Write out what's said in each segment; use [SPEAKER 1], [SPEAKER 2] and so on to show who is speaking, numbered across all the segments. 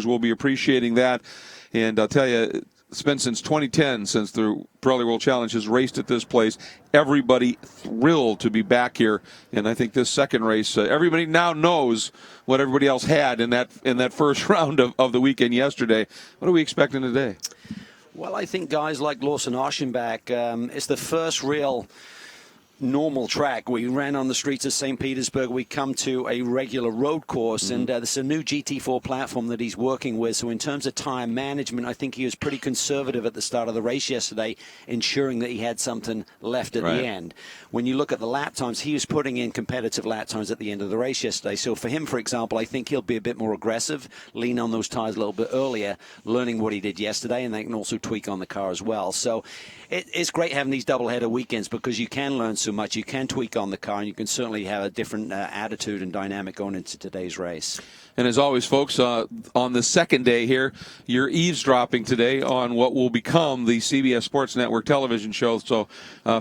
[SPEAKER 1] will be appreciating that. And I'll tell you, it's been since 2010 since the Pirelli World Challenge has raced at this place. Everybody thrilled to be back here, and I think this second race, everybody now knows what everybody else had in that first round of the weekend yesterday. What are we expecting today?
[SPEAKER 2] Well, I think guys like Lawson Archenbach, it's the first real normal track. We ran on the streets of St. Petersburg. We come to a regular road course, and there's a new GT4 platform that he's working with. So in terms of tire management, I think he was pretty conservative at the start of the race yesterday, ensuring that he had something left at the end. When you look at the lap times, he was putting in competitive lap times at the end of the race yesterday. So for him, for example, I think he'll be a bit more aggressive, lean on those tires a little bit earlier, learning what he did yesterday, and they can also tweak on the car as well. So it's great having these doubleheader weekends because you can learn so much, you can tweak on the car, and you can certainly have a different attitude and dynamic going into today's race.
[SPEAKER 1] And as always, folks, on the second day here, you're eavesdropping today on what will become the CBS Sports Network television show. So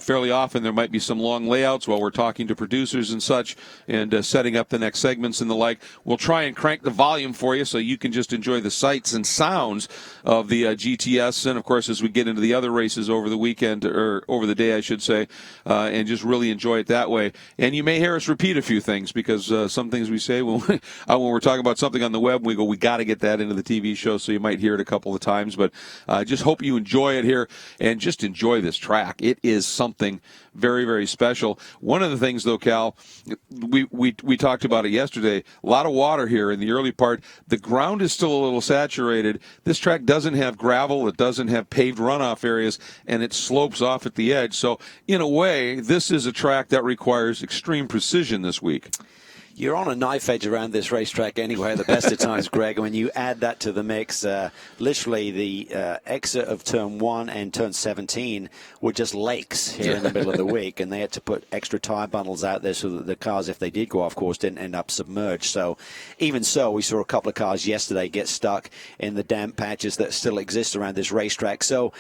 [SPEAKER 1] fairly often there might be some long layouts while we're talking to producers and such and setting up the next segments and the like. We'll try and crank the volume for you so you can just enjoy the sights and sounds of the GTS. And, of course, as we get into the other races over the weekend, or over the day, I should say, and just really enjoy it that way. And you may hear us repeat a few things because some things we say when we're talking about something on the web, we go, we got to get that into the TV show, so you might hear it a couple of times. But just hope you enjoy it here and just enjoy this track. It is something very, very special. One of the things, though, Cal, we talked about it yesterday, a lot of water here in the early part. The ground is still a little saturated. This track doesn't have gravel. It doesn't have paved runoff areas, and it slopes off at the edge. So, in a way, this is a track that requires extreme precision this week.
[SPEAKER 2] You're on a knife edge around this racetrack anyway at the best of times, Greg. And when you add that to the mix, literally the exit of Turn 1 and Turn 17 were just lakes here in the middle of the week. And they had to put extra tire bundles out there so that the cars, if they did go off course, didn't end up submerged. So even so, we saw a couple of cars yesterday get stuck in the damp patches that still exist around this racetrack. So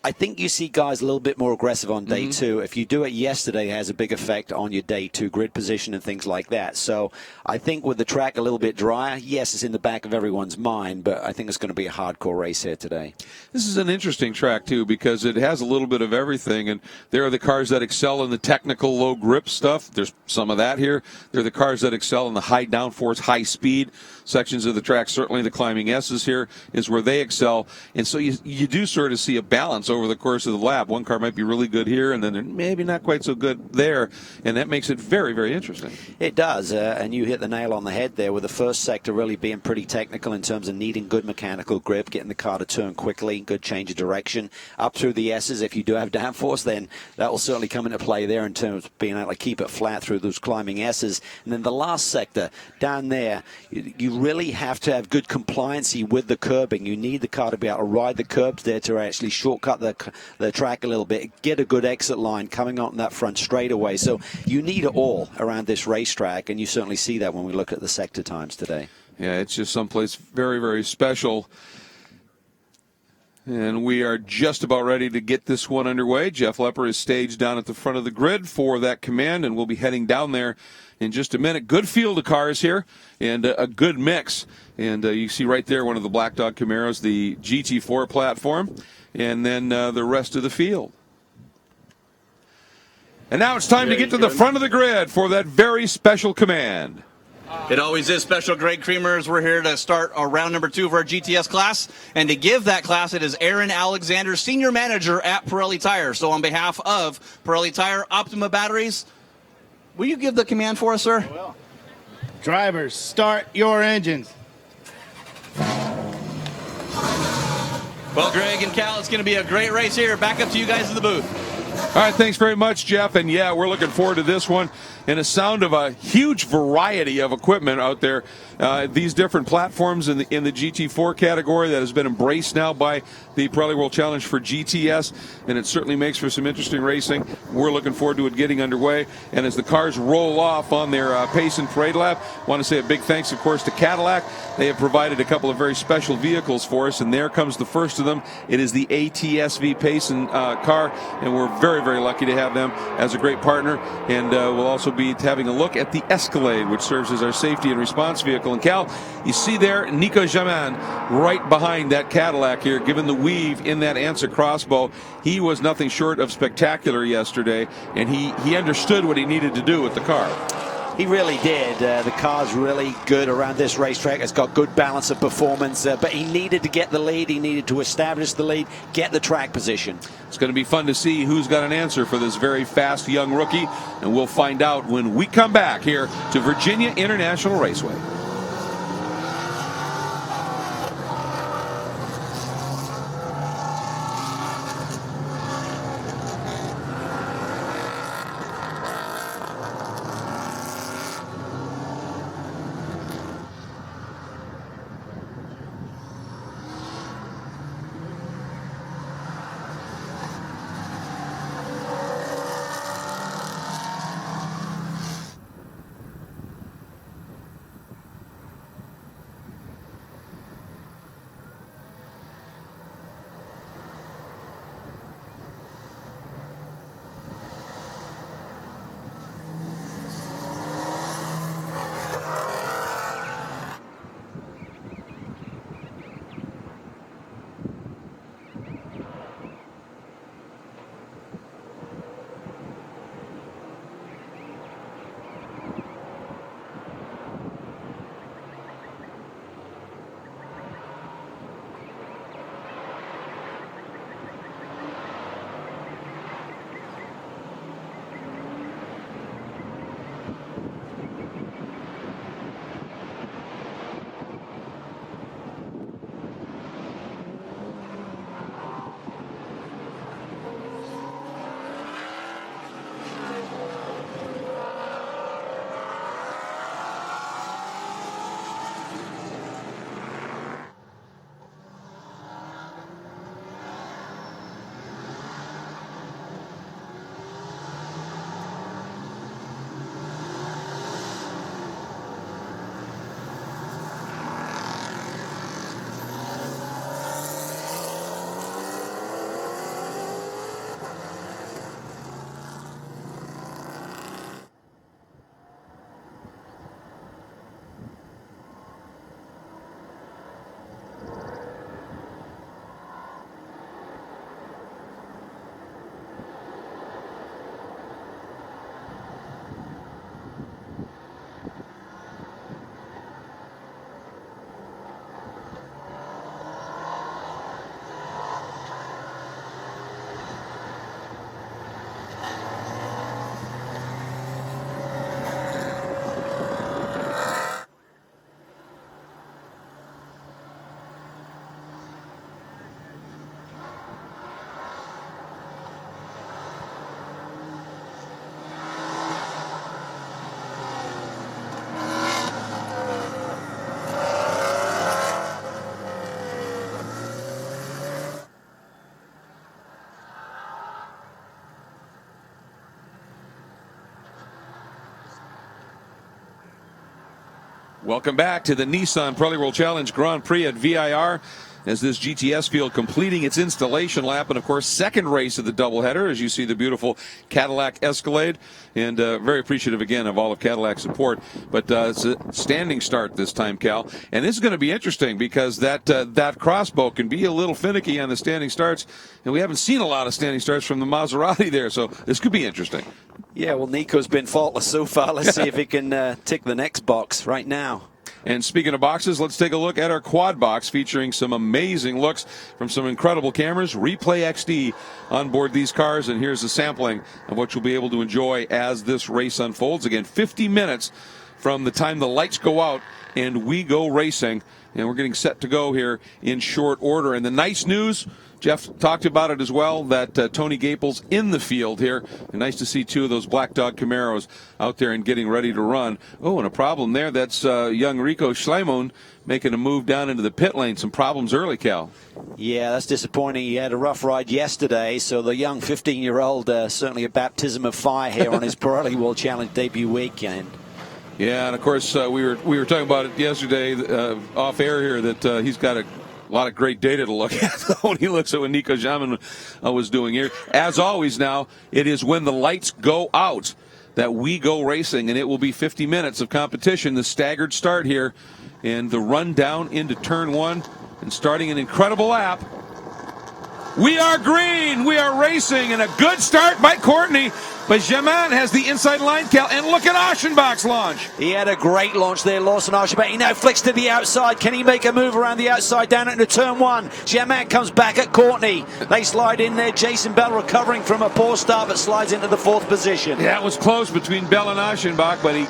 [SPEAKER 2] I think you see guys a little bit more aggressive on day two. If you do it yesterday, it has a big effect on your day two grid position and things like that. So I think with the track a little bit drier, yes, it's in the back of everyone's mind, but I think it's going to be a hardcore race here today.
[SPEAKER 1] This is an interesting track, too, because it has a little bit of everything, and there are the cars that excel in the technical low grip stuff. There's some of that here. There are the cars that excel in the high downforce, high speed sections of the track. Certainly the climbing S's here is where they excel, and so you do sort of see a balance over the course of the lap. One car might be really good here, and then they're maybe not quite so good there, and that makes it very, very interesting.
[SPEAKER 2] It does, and you hit the nail on the head there with the first sector really being pretty technical in terms of needing good mechanical grip, getting the car to turn quickly, good change of direction. Up through the S's, if you do have downforce, then that will certainly come into play there in terms of being able to keep it flat through those climbing S's. And then the last sector, down there, you really have to have good compliancy with the curbing. You need the car to be able to ride the curbs there to actually shortcut the track a little bit, get a good exit line coming on that front straightaway. So you need it all around this racetrack, and you certainly see that when we look at the sector times today.
[SPEAKER 1] Yeah, it's just someplace very, very special. And we are just about ready to get this one underway. Jeff Lepper is staged down at the front of the grid for that command, and we'll be heading down there in just a minute. Good field of cars here and a good mix. And you see right there one of the Black Dog Camaros, the GT4 platform, and then the rest of the field. And now it's time to get to the front of the grid for that very special command.
[SPEAKER 3] It always is special, Greg Creamers. We're here to start round number 2 of our GTS class. And to give that class, it is Aaron Alexander, Senior Manager at Pirelli Tire. So on behalf of Pirelli Tire, Optima Batteries, will you give the command for us, sir?
[SPEAKER 4] I will. Drivers, start your engines.
[SPEAKER 3] Well, Greg and Cal, it's going to be a great race here. Back up to you guys in the booth.
[SPEAKER 1] All right, thanks very much, Jeff. And, yeah, we're looking forward to this one. And a sound of a huge variety of equipment out there. These different platforms in the GT4 category that has been embraced now by the Pirelli World Challenge for GTS, and it certainly makes for some interesting racing. We're looking forward to it getting underway. And as the cars roll off on their pace and parade lap, I want to say a big thanks, of course, to Cadillac. They have provided a couple of very special vehicles for us, and there comes the first of them. It is the ATSV Payson car, and we're very very, very lucky to have them as a great partner. And we'll also be having a look at the Escalade, which serves as our safety and response vehicle. And Cal, you see there Nico Jamin right behind that Cadillac here, given the weave in that Ansa crossbow. He was nothing short of spectacular yesterday, and he understood what he needed to do with the car.
[SPEAKER 2] He really did. The car's really good around this racetrack. It's got good balance of performance, but he needed to get the lead. He needed to establish the lead, get the track position.
[SPEAKER 1] It's going to be fun to see who's got an answer for this very fast young rookie, and we'll find out when we come back here to Virginia International Raceway. Welcome back to the Nissan Pirelli World Challenge Grand Prix at VIR, as this GTS field completing its installation lap, and of course second race of the doubleheader, as you see the beautiful Cadillac Escalade, and very appreciative again of all of Cadillac's support. But it's a standing start this time, Cal, and this is going to be interesting because that crossbow can be a little finicky on the standing starts, and we haven't seen a lot of standing starts from the Maserati there, so this could be interesting.
[SPEAKER 2] Yeah, well, Nico's been faultless so far. Let's see if he can tick the next box right now.
[SPEAKER 1] And speaking of boxes, let's take a look at our quad box featuring some amazing looks from some incredible cameras. Replay XD on board these cars, and here's a sampling of what you'll be able to enjoy as this race unfolds. Again, 50 minutes from the time the lights go out and we go racing, and we're getting set to go here in short order. And the nice news, Jeff talked about it as well, that Tony Gapel's in the field here. And nice to see two of those Black Dog Camaros out there and getting ready to run. Oh, and a problem there. That's young Rico Schleiman making a move down into the pit lane. Some problems early, Cal.
[SPEAKER 2] Yeah, that's disappointing. He had a rough ride yesterday, so the young 15-year-old, certainly a baptism of fire here on his Pirelli World Challenge debut weekend.
[SPEAKER 1] Yeah, and of course we were talking about it yesterday off air here that he's got a lot of great data to look at when he looks at what Nico Jamin was doing here. As always now, it is when the lights go out that we go racing, and it will be 50 minutes of competition, the staggered start here, and the run down into turn 1, and starting an incredible lap. We are green. We are racing, and a good start by Courtney. But Jamin has the inside line, Cal, and look at Aschenbach's launch.
[SPEAKER 2] He had a great launch there, Lawson Aschenbach. He now flicks to the outside. Can he make a move around the outside down into turn 1? Jamin comes back at Courtney. They slide in there. Jason Bell recovering from a poor start, but slides into the 4th position.
[SPEAKER 1] Yeah, it was close between Bell and Aschenbach, but he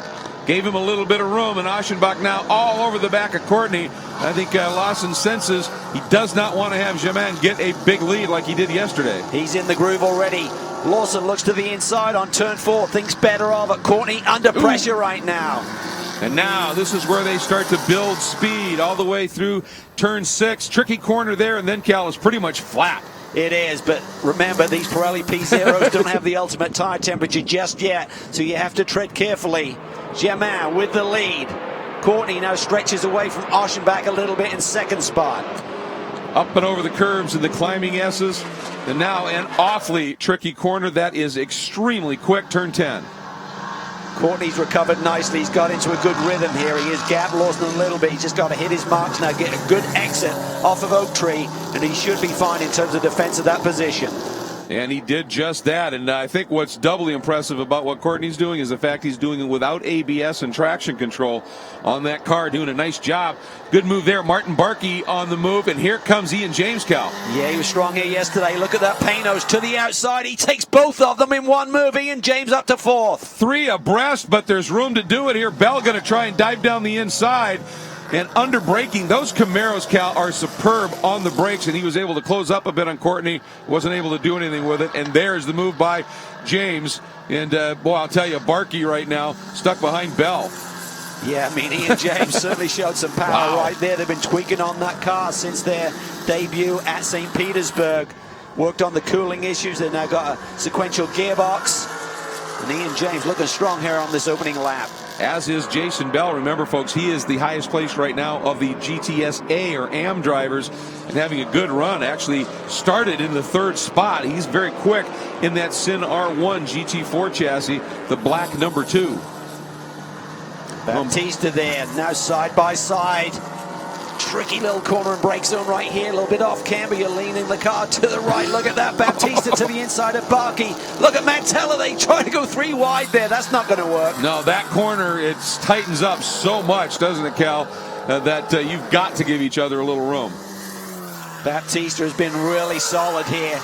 [SPEAKER 1] gave him a little bit of room, and Aschenbach now all over the back of Courtney. I think Lawson senses he does not want to have Jamin get a big lead like he did yesterday.
[SPEAKER 2] He's in the groove already. Lawson looks to the inside on turn 4, thinks better of it. Courtney under pressure right now.
[SPEAKER 1] And now this is where they start to build speed all the way through turn 6. Tricky corner there, and then Cal is pretty much flat.
[SPEAKER 2] It is, but remember, these Pirelli P0s don't have the ultimate tire temperature just yet, so you have to tread carefully. Jamin with the lead. Courtney now stretches away from Aschenbach a little bit in 2nd spot.
[SPEAKER 1] Up and over the curves and the climbing S's. And now an awfully tricky corner that is extremely quick, turn 10.
[SPEAKER 2] Courtney's recovered nicely. He's got into a good rhythm here. He is gapped Lawson a little bit. He's just got to hit his marks now, get a good exit off of Oak Tree, and he should be fine in terms of defense of that position.
[SPEAKER 1] And he did just that. And I think what's doubly impressive about what Courtney's doing is the fact he's doing it without ABS and traction control on that car, doing a nice job. Good move there. Martin Barkey on the move, and here comes Ian James, Cal.
[SPEAKER 2] Yeah, he was strong here yesterday. Look at that Panos to the outside. He takes both of them in one move. Ian James up to 4th.
[SPEAKER 1] 3 abreast, but there's room to do it here. Bell going to try and dive down the inside. And under braking, those Camaros, Cal, are superb on the brakes, and he was able to close up a bit on Courtney, wasn't able to do anything with it, and there's the move by James. And boy, I'll tell you, Barkey right now stuck behind Bell.
[SPEAKER 2] Yeah, I mean, Ian James certainly showed some power right there. They've been tweaking on that car since their debut at St. Petersburg. Worked on the cooling issues. They've now got a sequential gearbox. And Ian James looking strong here on this opening lap.
[SPEAKER 1] As is Jason Bell. Remember, folks, he is the highest placed right now of the GTS A or AM drivers and having a good run. Actually started in the 3rd spot. He's very quick in that Sin R1 GT4 chassis, the black number 2.
[SPEAKER 2] Baptista there, now side by side. Tricky little corner and brake zone right here, a little bit off camber. You're leaning the car to the right. Look at that, Baptista to the inside of Barkey. Look at Mantella, they try to go 3 wide there. That's not going to work.
[SPEAKER 1] No, that corner, it tightens up so much, doesn't it, Cal, that you've got to give each other a little room.
[SPEAKER 2] Baptista has been really solid here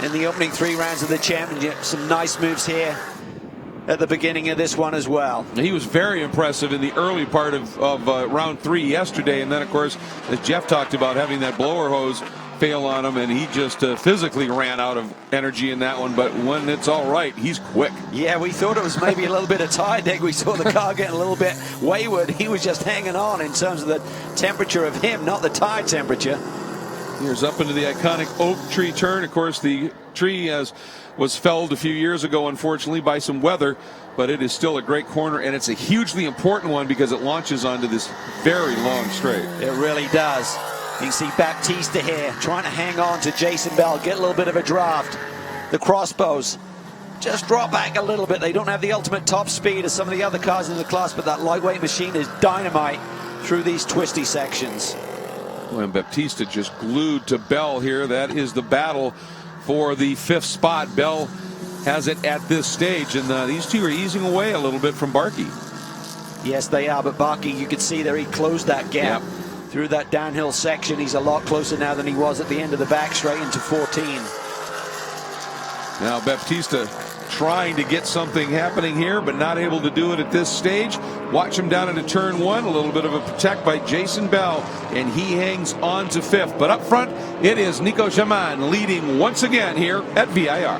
[SPEAKER 2] in the opening 3 rounds of the championship. Some nice moves here at the beginning of this one as well.
[SPEAKER 1] He was very impressive in the early part of round 3 yesterday, and then of course, as Jeff talked about, having that blower hose fail on him, and he just physically ran out of energy in that one. But when it's all right, he's quick.
[SPEAKER 2] Yeah, we thought it was maybe a little bit of tire dig. We saw the car getting a little bit wayward. He was just hanging on in terms of the temperature of him, not the tire temperature.
[SPEAKER 1] Here's up into the iconic Oak Tree turn. Of course, the tree was felled a few years ago, unfortunately, by some weather, but it is still a great corner, and it's a hugely important one because it launches onto this very long straight.
[SPEAKER 2] It really does. You can see Baptista here trying to hang on to Jason Bell, get a little bit of a draft. The crossbows just drop back a little bit. They don't have the ultimate top speed as some of the other cars in the class, but that lightweight machine is dynamite through these twisty sections.
[SPEAKER 1] Well, Baptista just glued to Bell here. That is the battle for the 5th spot. Bell has it at this stage, and these two are easing away a little bit from Barkey.
[SPEAKER 2] Yes, they are, but Barkey, you could see there, he closed that gap through that downhill section. He's a lot closer now than he was at the end of the back straight into 14.
[SPEAKER 1] Now Baptista trying to get something happening here, but not able to do it at this stage. Watch him down into turn 1. A little bit of a protect by Jason Bell, and he hangs on to 5th. But up front, it is Nico Jamin leading once again here at VIR.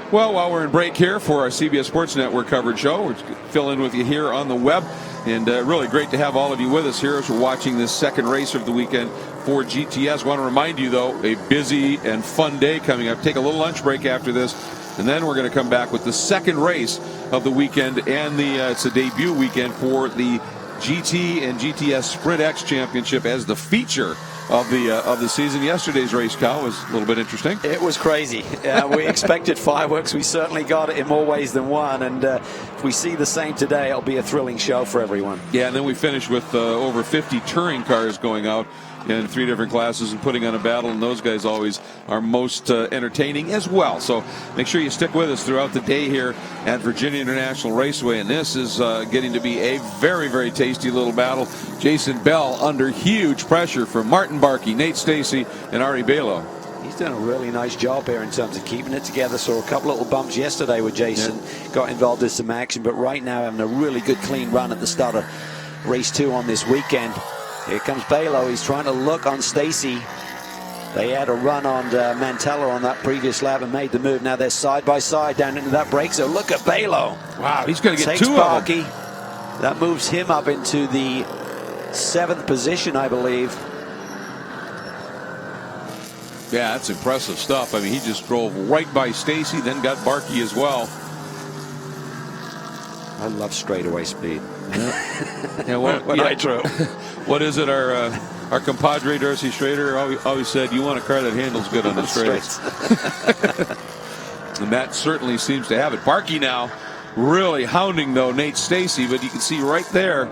[SPEAKER 1] Well, while we're in break here for our CBS Sports Network coverage show, we're filling with you here on the web. And really great to have all of you with us here as we're watching this second race of the weekend for GTS. Want to remind you, though, a busy and fun day coming up. Take a little lunch break after this, and then we're going to come back with the second race of the weekend, and it's a debut weekend for the GT and GTS Sprint X Championship as the feature of the season. Yesterday's race, Kyle, was a little bit interesting.
[SPEAKER 2] It was crazy. We expected fireworks. We certainly got it in more ways than one. And if we see the same today, it'll be a thrilling show for everyone.
[SPEAKER 1] Yeah, and then we finished with over 50 touring cars going out in 3 different classes and putting on a battle, and those guys always are most entertaining as well. So make sure you stick with us throughout the day here at Virginia International Raceway, and this is getting to be a very, very tasty little battle. Jason Bell under huge pressure from Martin Barkey, Nate Stacey, and Ari Balo.
[SPEAKER 2] He's done a really nice job here in terms of keeping it together. Saw a couple little bumps yesterday with Jason, got involved in some action, but right now having a really good clean run at the start of race 2 on this weekend. Here comes Balo. He's trying to look on Stacey. They had a run on Mantella on that previous lap and made the move. Now they're side by side down into that break. So look at Balo.
[SPEAKER 1] Wow, he's going to get
[SPEAKER 2] Takes
[SPEAKER 1] 2 of them.
[SPEAKER 2] Barkey. That moves him up into the 7th position, I believe.
[SPEAKER 1] Yeah, that's impressive stuff. I mean, he just drove right by Stacey, then got Barkey as well.
[SPEAKER 2] I love straightaway speed.
[SPEAKER 1] Yeah, what is it? Our compadre Darcy Schrader always said, "You want a car that handles good on the straights." And that certainly seems to have it. Barkey now really hounding though Nate Stacey, but you can see right there,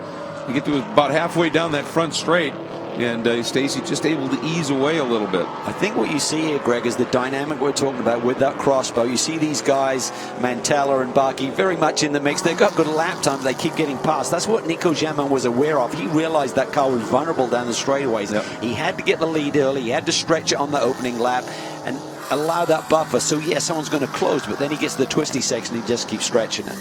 [SPEAKER 1] you get to about halfway down that front straight, and Stacey just able to ease away a little bit.
[SPEAKER 2] I think what you see here, Greg, is the dynamic we're talking about with that crossbow. You see these guys, Mantella and Barkey, very much in the mix. They've got good lap times. They keep getting past. That's what Nico Jamin was aware of. He realized that car was vulnerable down the straightaways.
[SPEAKER 1] Yep.
[SPEAKER 2] He had to get the lead early. He had to stretch it on the opening lap and allow that buffer. So, yeah, someone's going to close, but then he gets to the twisty section and he just keeps stretching it.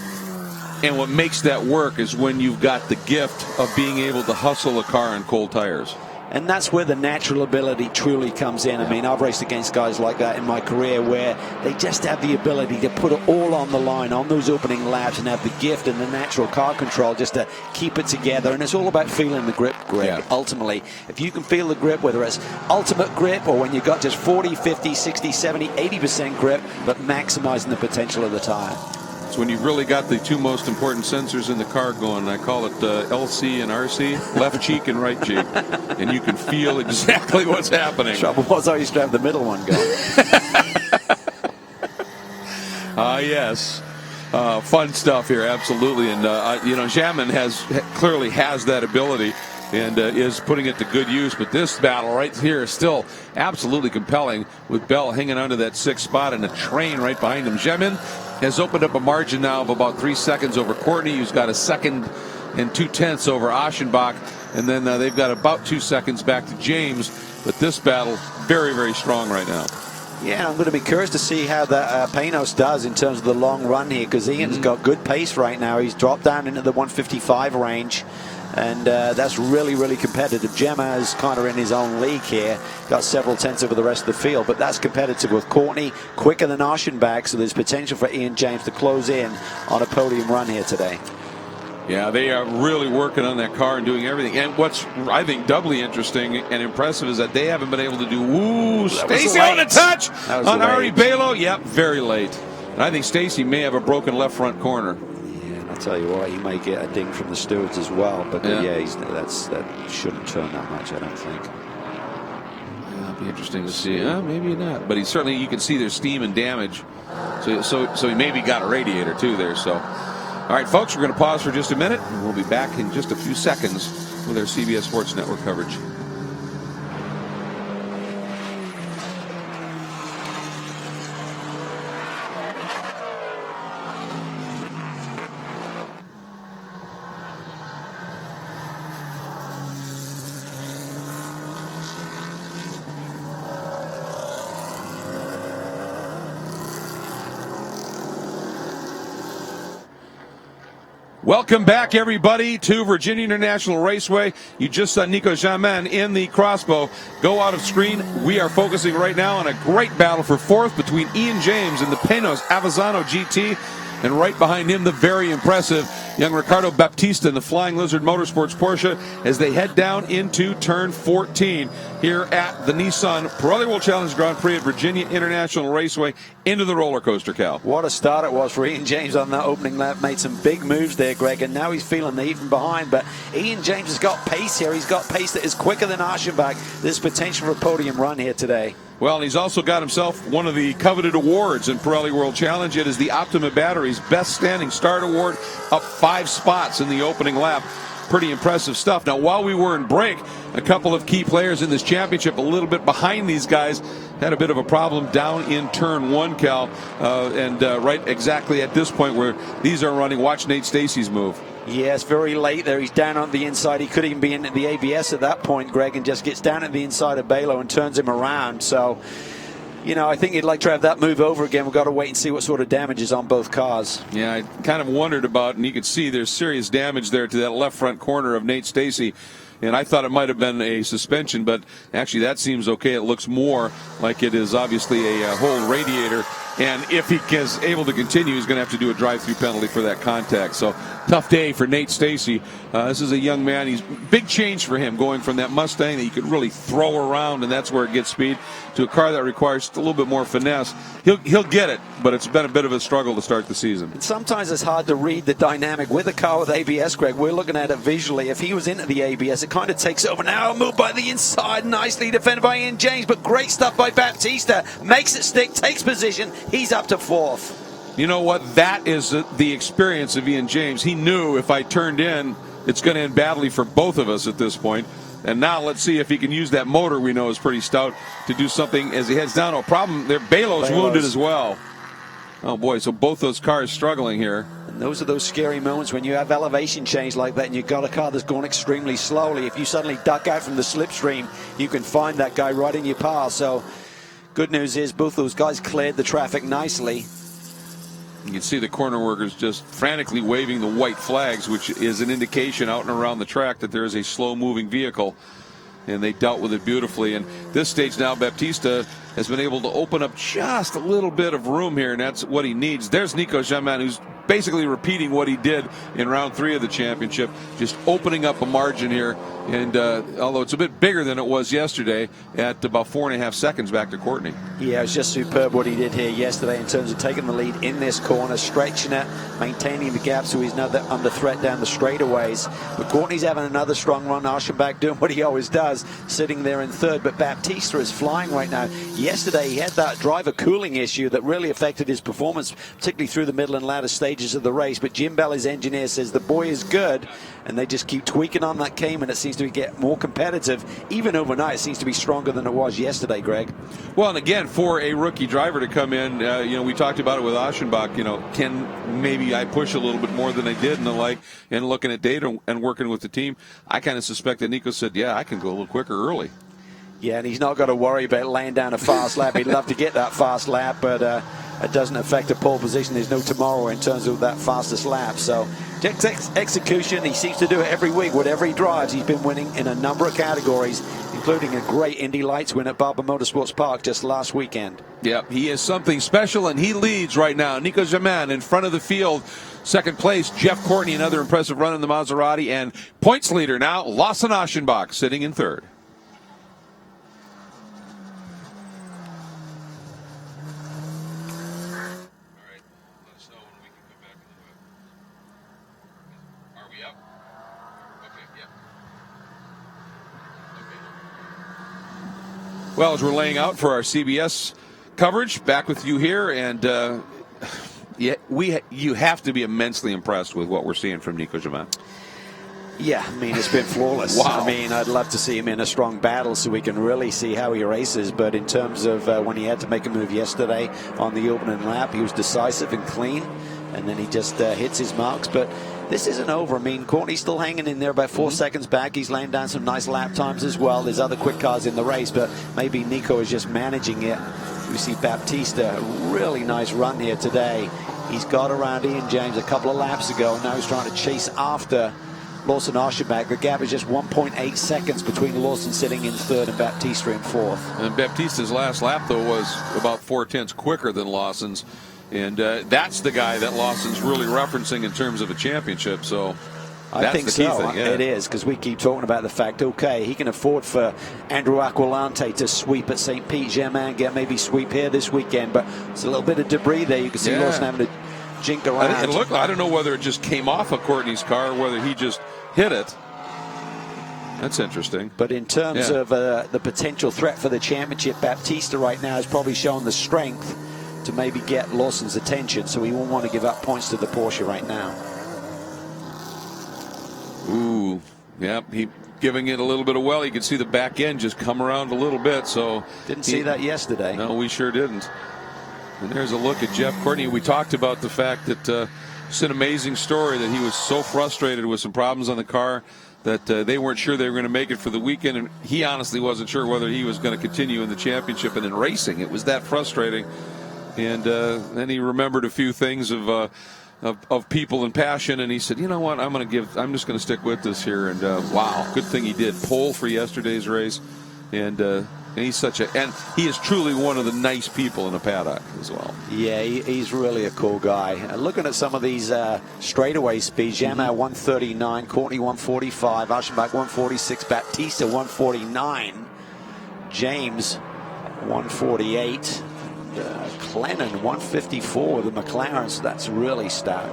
[SPEAKER 1] And what makes that work is when you've got the gift of being able to hustle a car on cold tires.
[SPEAKER 2] And that's where the natural ability truly comes in. I mean, I've raced against guys like that in my career where they just have the ability to put it all on the line on those opening laps and have the gift and the natural car control just to keep it together. And it's all about feeling the grip, Greg. Yeah. Ultimately, if you can feel the grip, whether it's ultimate grip or when you've got just 40, 50, 60, 70, 80% grip, but maximizing the potential of the tire.
[SPEAKER 1] It's when you've really got the 2 most important sensors in the car going. I call it LC and RC, left cheek and right cheek. And you can feel exactly what's happening.
[SPEAKER 2] Trouble was I used to have the middle one going.
[SPEAKER 1] Yes. Fun stuff here, absolutely. And, Jamin clearly has that ability and is putting it to good use. But this battle right here is still absolutely compelling with Bell hanging onto that 6th spot and a train right behind him. Jamin has opened up a margin now of about 3 seconds over Courtney, who's got a 2nd and 2/10 over Aschenbach. And then they've got about 2 seconds back to James. But this battle, very, very strong right now.
[SPEAKER 2] Yeah, I'm going to be curious to see how that Panos does in terms of the long run here, because Ian's got good pace right now. He's dropped down into the 155 range. And that's really, really competitive. Gemma is kind of in his own league here. Got several tenths over the rest of the field. But that's competitive with Courtney quicker than Aschenbach. So there's potential for Ian James to close in on a podium run here today.
[SPEAKER 1] Yeah, they are really working on that car and doing everything. And what's, I think, doubly interesting and impressive is that they haven't been able to do, Stacey on the touch on Ari Balo. Yep, very late. And I think Stacey may have a broken left front corner.
[SPEAKER 2] I'll tell you what, he may get a ding from the stewards as well, but that shouldn't turn that much, I don't think.
[SPEAKER 1] It'll be interesting to see. Maybe not, but you can see there's steam and damage. So he maybe got a radiator too there. So, all right, folks, we're going to pause for just a minute, and we'll be back in just a few seconds with our CBS Sports Network coverage. Welcome back, everybody, to Virginia International Raceway. You just saw Nico Jamin in the crossbow go out of screen. We are focusing right now on a great battle for fourth between Ian James and the Penos Avezzano GT. And right behind him, the very impressive young Ricardo Baptista in the Flying Lizard Motorsports Porsche as they head down into turn 14 here at the Nissan Pirelli World Challenge Grand Prix at Virginia International Raceway into the roller coaster, Cal.
[SPEAKER 2] What a start it was for Ian James on that opening lap. Made some big moves there, Greg, and now he's feeling even behind. But Ian James has got pace here. He's got pace that is quicker than Aschenbach. There's potential for a podium run here today.
[SPEAKER 1] Well, and he's also got himself one of the coveted awards in Pirelli World Challenge. It is the Optima Batteries Best Standing Start Award, up 5 spots in the opening lap. Pretty impressive stuff. Now, while we were in break, a couple of key players in this championship a little bit behind these guys had a bit of a problem down in turn 1, Cal, and right exactly at this point where these are running. Watch Nate Stacey's move.
[SPEAKER 2] Yes, very late there. He's down on the inside. He could even be in the ABS at that point, Greg, and just gets down at the inside of Balo and turns him around. So, you know, I think he'd like to have that move over again. We've got to wait and see what sort of damage is on both cars.
[SPEAKER 1] Yeah, I kind of wondered about, and you could see there's serious damage there to that left front corner of Nate Stacey. And I thought it might have been a suspension, but actually that seems okay. It looks more like it is obviously a whole radiator. And if he is able to continue, he's going to have to do a drive-through penalty for that contact. So tough day for Nate Stacey. This is a young man. He's big change for him going from that Mustang that you could really throw around, and that's where it gets speed, to a car that requires a little bit more finesse. He'll get it, but it's been a bit of a struggle to start the season.
[SPEAKER 2] And sometimes it's hard to read the dynamic with a car with ABS, Greg. We're looking at it visually. If he was into the ABS, it kind of takes over. Now moved by the inside, nicely defended by Ian James, but great stuff by Baptista. Makes it stick, takes position. He's up to fourth.
[SPEAKER 1] You know what? That is the experience of Ian James. He knew if I turned in, it's going to end badly for both of us at this point. And now let's see if he can use that motor we know is pretty stout to do something as he heads down. Oh, problem there. Balo's wounded as well. Oh, boy. So both those cars struggling here.
[SPEAKER 2] And those are those scary moments when you have elevation change like that and you've got a car that's going extremely slowly. If you suddenly duck out from the slipstream, you can find that guy right in your path. So good news is both those guys cleared the traffic nicely.
[SPEAKER 1] You can see the corner workers just frantically waving the white flags, which is an indication out and around the track that there is a slow-moving vehicle. And they dealt with it beautifully. And this stage now, Baptista has been able to open up just a little bit of room here, and that's what he needs. There's Nico Jamin, who's basically repeating what he did in round 3 of the championship, just opening up a margin here. And although it's a bit bigger than it was yesterday, at about 4.5 seconds back to Courtney.
[SPEAKER 2] Yeah, it was just superb what he did here yesterday in terms of taking the lead in this corner, stretching it, maintaining the gap so he's not under threat down the straightaways. But Courtney's having another strong run. Aschenbach doing what he always does, sitting there in third. But Baptista is flying right now. Yesterday he had that driver cooling issue that really affected his performance, particularly through the middle and latter stages of the race. But Jim Bell, his engineer, says the boy is good, and they just keep tweaking on that Cayman. It seems to get more competitive. Even overnight, it seems to be stronger than it was yesterday, Greg.
[SPEAKER 1] Well, and again, for a rookie driver to come in, you know, we talked about it with Aschenbach, you know, can maybe I push a little bit more than I did and the like, and looking at data and working with the team, I kind of suspect that Nico said, yeah, I can go a little quicker early.
[SPEAKER 2] Yeah, and he's not got to worry about laying down a fast lap. He'd love to get that fast lap, but it doesn't affect the pole position. There's no tomorrow in terms of that fastest lap. So execution, he seems to do it every week. Whatever he drives, he's been winning in a number of categories, including a great Indy Lights win at Barber Motorsports Park just last weekend.
[SPEAKER 1] Yep, he is something special, and he leads right now. Nico Jamin in front of the field. Second place, Jeff Courtney, another impressive run in the Maserati. And points leader now, Lawson Aschenbach, sitting in third. Well, as we're laying out for our CBS coverage, back with you here, and you have to be immensely impressed with what we're seeing from Nico Jamin.
[SPEAKER 2] Yeah, I mean, it's been flawless.
[SPEAKER 1] Wow.
[SPEAKER 2] I mean, I'd love to see him in a strong battle so we can really see how he races. But in terms of when he had to make a move yesterday on the opening lap, he was decisive and clean, and then he just hits his marks. But this isn't over. I mean, Courtney's still hanging in there about 4 seconds back. He's laying down some nice lap times as well. There's other quick cars in the race, but maybe Nico is just managing it. We see Baptista, a really nice run here today He's got around Ian James a couple of laps ago. Now he's trying to chase after Lawson Archambault. The gap is just 1.8 seconds between Lawson sitting in third and Baptista in fourth.
[SPEAKER 1] And Baptista's last lap, though, was about 0.4 quicker than Lawson's. And that's the guy that Lawson's really referencing in terms of a championship. So
[SPEAKER 2] I think
[SPEAKER 1] that's the key
[SPEAKER 2] so.
[SPEAKER 1] thing. Yeah.
[SPEAKER 2] It is, because we keep talking about the fact, okay, he can afford for Andrew Aquilante to sweep at St. Pete, Germain, get maybe sweep here this weekend, but it's a little bit of debris there. You can see Lawson having to jink around.
[SPEAKER 1] I don't know whether it just came off of Courtney's car or whether he just hit it. That's interesting.
[SPEAKER 2] But in terms of the potential threat for the championship, Baptista right now has probably shown the strength to maybe get Lawson's attention, so he won't want to give up points to the Porsche right now.
[SPEAKER 1] Ooh, yep, he giving it a little bit of well. You can see the back end just come around a little bit. So
[SPEAKER 2] didn't see that yesterday.
[SPEAKER 1] No, we sure didn't. And there's a look at Jeff Courtney. We talked about the fact that it's an amazing story that he was so frustrated with some problems on the car that they weren't sure they were going to make it for the weekend, and he honestly wasn't sure whether he was going to continue in the championship and in racing. It was that frustrating. And then he remembered a few things of people and passion, and he said, you know what, I'm just going to stick with this here. And wow, good thing he did. Pole for yesterday's race, and he's he is truly one of the nice people in the paddock as well.
[SPEAKER 2] Yeah, he's really a cool guy. Looking at some of these straightaway speeds, Germain 139, Courtney 145, Archambault 146, Baptista 149, James 148. Clennon 154 with the McLaren, so that's really stout.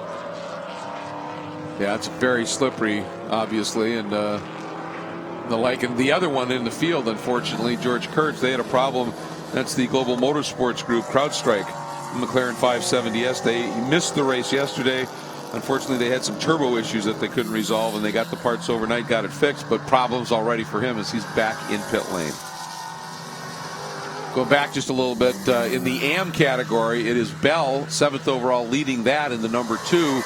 [SPEAKER 1] Yeah, it's very slippery, obviously, and the like. And the other one in the field, unfortunately, George Kurtz, they had a problem. That's the Global Motorsports Group CrowdStrike McLaren 570S. They missed the race yesterday. Unfortunately, they had some turbo issues that they couldn't resolve, and they got the parts overnight, got it fixed, but problems already for him as he's back in pit lane. Go back just a little bit. In the AM category, it is Bell, 7th overall, leading that in the number 2.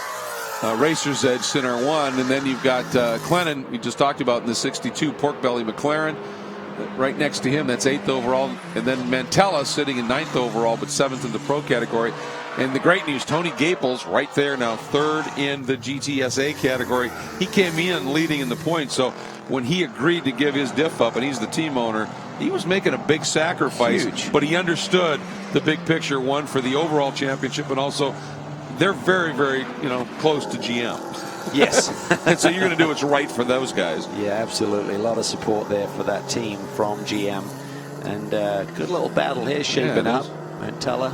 [SPEAKER 1] Racer's Edge, Center 1. And then you've got Clennon, we just talked about in the 62 Pork Belly McLaren. Right next to him, that's 8th overall. And then Mantella sitting in 9th overall, but 7th in the Pro category. And the great news, Tony Gaples right there now, 3rd in the GTSA category. He came in leading in the points, so when he agreed to give his diff up, and he's the team owner, he was making a big sacrifice.
[SPEAKER 2] Huge.
[SPEAKER 1] But he understood the big picture, one for the overall championship, and also they're very, very, close to GM.
[SPEAKER 2] Yes.
[SPEAKER 1] And so you're going to do what's right for those guys.
[SPEAKER 2] Yeah, absolutely. A lot of support there for that team from GM. And good little battle here shaping up. Mantella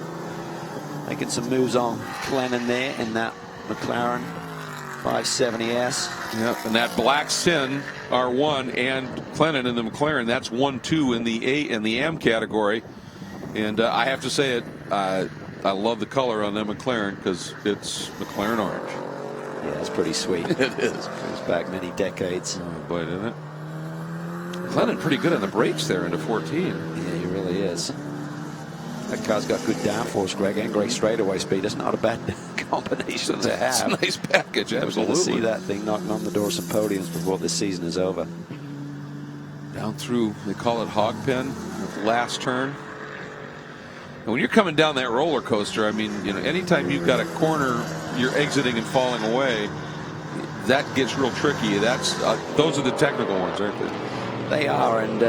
[SPEAKER 2] making some moves on Clennon there in that McLaren 570S.
[SPEAKER 1] Yep, and that Black Sin R1 and Clennon in the McLaren, that's 1-2 in the AM category. And I have to say it, I love the color on the McLaren because it's McLaren orange.
[SPEAKER 2] Yeah, it's pretty sweet.
[SPEAKER 1] It is.
[SPEAKER 2] Goes back many decades.
[SPEAKER 1] Oh, boy, isn't it? Clennon pretty good on the brakes there into 14.
[SPEAKER 2] Yeah, he really is. That car's got good downforce, Greg, and great straightaway speed. It's not a bad combination to have.
[SPEAKER 1] It's a nice package, absolutely.
[SPEAKER 2] We're going to see that thing knocking on the door of some podiums before this season is over.
[SPEAKER 1] Down through, they call it hog pen, last turn. And when you're coming down that roller coaster, I mean, anytime you've got a corner, you're exiting and falling away, that gets real tricky. Those are the technical ones, aren't they?
[SPEAKER 2] They are, and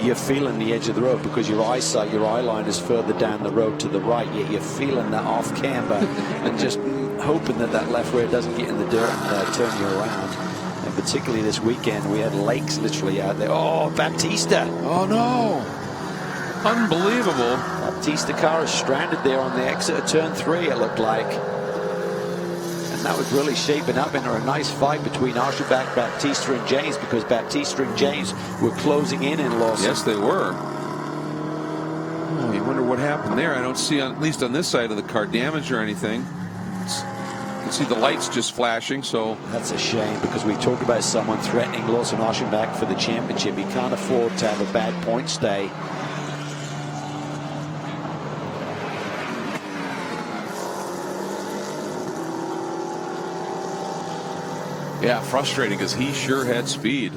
[SPEAKER 2] you're feeling the edge of the road because your eyesight, your eye line is further down the road to the right, yet you're feeling that off camber and just hoping that left rear doesn't get in the dirt and turn you around. And particularly this weekend, we had lakes literally out there. Oh, Baptista!
[SPEAKER 1] Oh no! Unbelievable.
[SPEAKER 2] Baptista car is stranded there on the exit of turn 3, it looked like. And that was really shaping up into a nice fight between Archambault, Baptista, and James, because Baptista and James were closing in Lawson.
[SPEAKER 1] Yes, they were. Oh, you wonder what happened there. I don't see, at least on this side of the car, damage or anything. You can see the lights just flashing, so.
[SPEAKER 2] That's a shame, because we talked about someone threatening Lawson Archambault for the championship. He can't afford to have a bad point stay.
[SPEAKER 1] Yeah, frustrating because he sure had speed.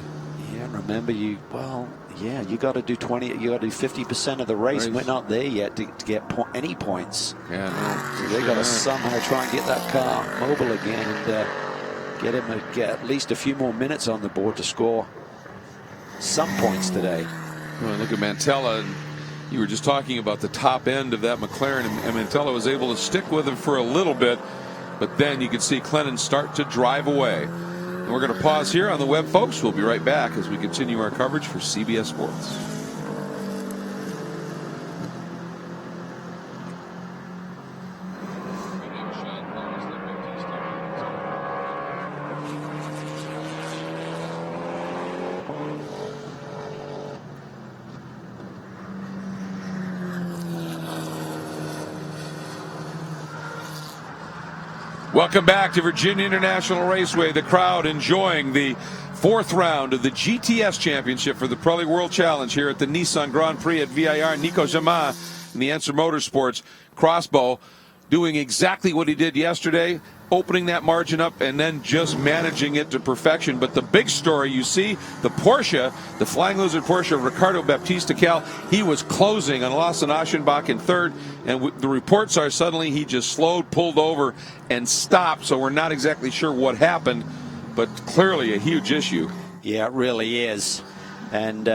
[SPEAKER 2] Yeah, remember, you got to do 20. You got to do 50% of the race.
[SPEAKER 1] Right.
[SPEAKER 2] We're not there yet to get any points.
[SPEAKER 1] Yeah, no,
[SPEAKER 2] So they got to somehow try and get that car mobile again and get at least a few more minutes on the board to score some points today.
[SPEAKER 1] Well, look at Mantella. And you were just talking about the top end of that McLaren, and Mantella was able to stick with him for a little bit, but then you could see Clennon start to drive away. And we're going to pause here on the web, folks. We'll be right back as we continue our coverage for CBS Sports. Welcome back to Virginia International Raceway. The crowd enjoying the fourth round of the GTS Championship for the Pirelli World Challenge here at the Nissan Grand Prix at VIR. Nico Jamin in the Answer Motorsports Crossbow doing exactly what he did yesterday, opening that margin up and then just managing it to perfection. But the big story, you see, the Porsche, the Flying Lizard Porsche, Ricardo Baptista Cal, he was closing on Lawson Aschenbach in third, and the reports are suddenly he just slowed, pulled over, and stopped. So we're not exactly sure what happened, but clearly a huge issue.
[SPEAKER 2] Yeah, it really is. And,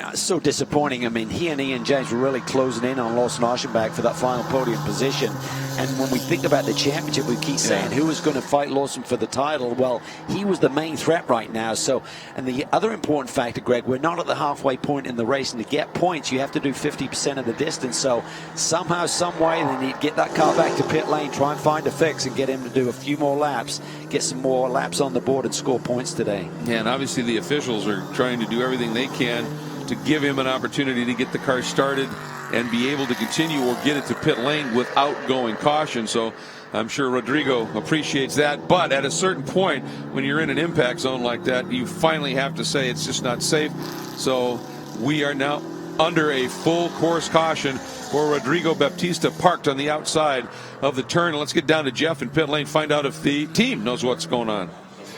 [SPEAKER 2] it's so disappointing. I mean, he and Ian James were really closing in on Lawson Aschenbach for that final podium position. And when we think about the championship, we keep saying who was going to fight Lawson for the title. Well, he was the main threat right now. So, and the other important factor, Greg, we're not at the halfway point in the race. And to get points, you have to do 50% of the distance. So somehow, some way, they need to get that car back to pit lane, try and find a fix and get him to do a few more laps, get some more laps on the board and score points today.
[SPEAKER 1] Yeah, and obviously the officials are trying to do everything they can to give him an opportunity to get the car started and be able to continue or get it to pit lane without going caution. So I'm sure Rodrigo appreciates that. But at a certain point, when you're in an impact zone like that, you finally have to say it's just not safe. So we are now under a full course caution for Rodrigo Baptista, parked on the outside of the turn. Let's get down to Jeff in pit lane, find out if the team knows what's going on.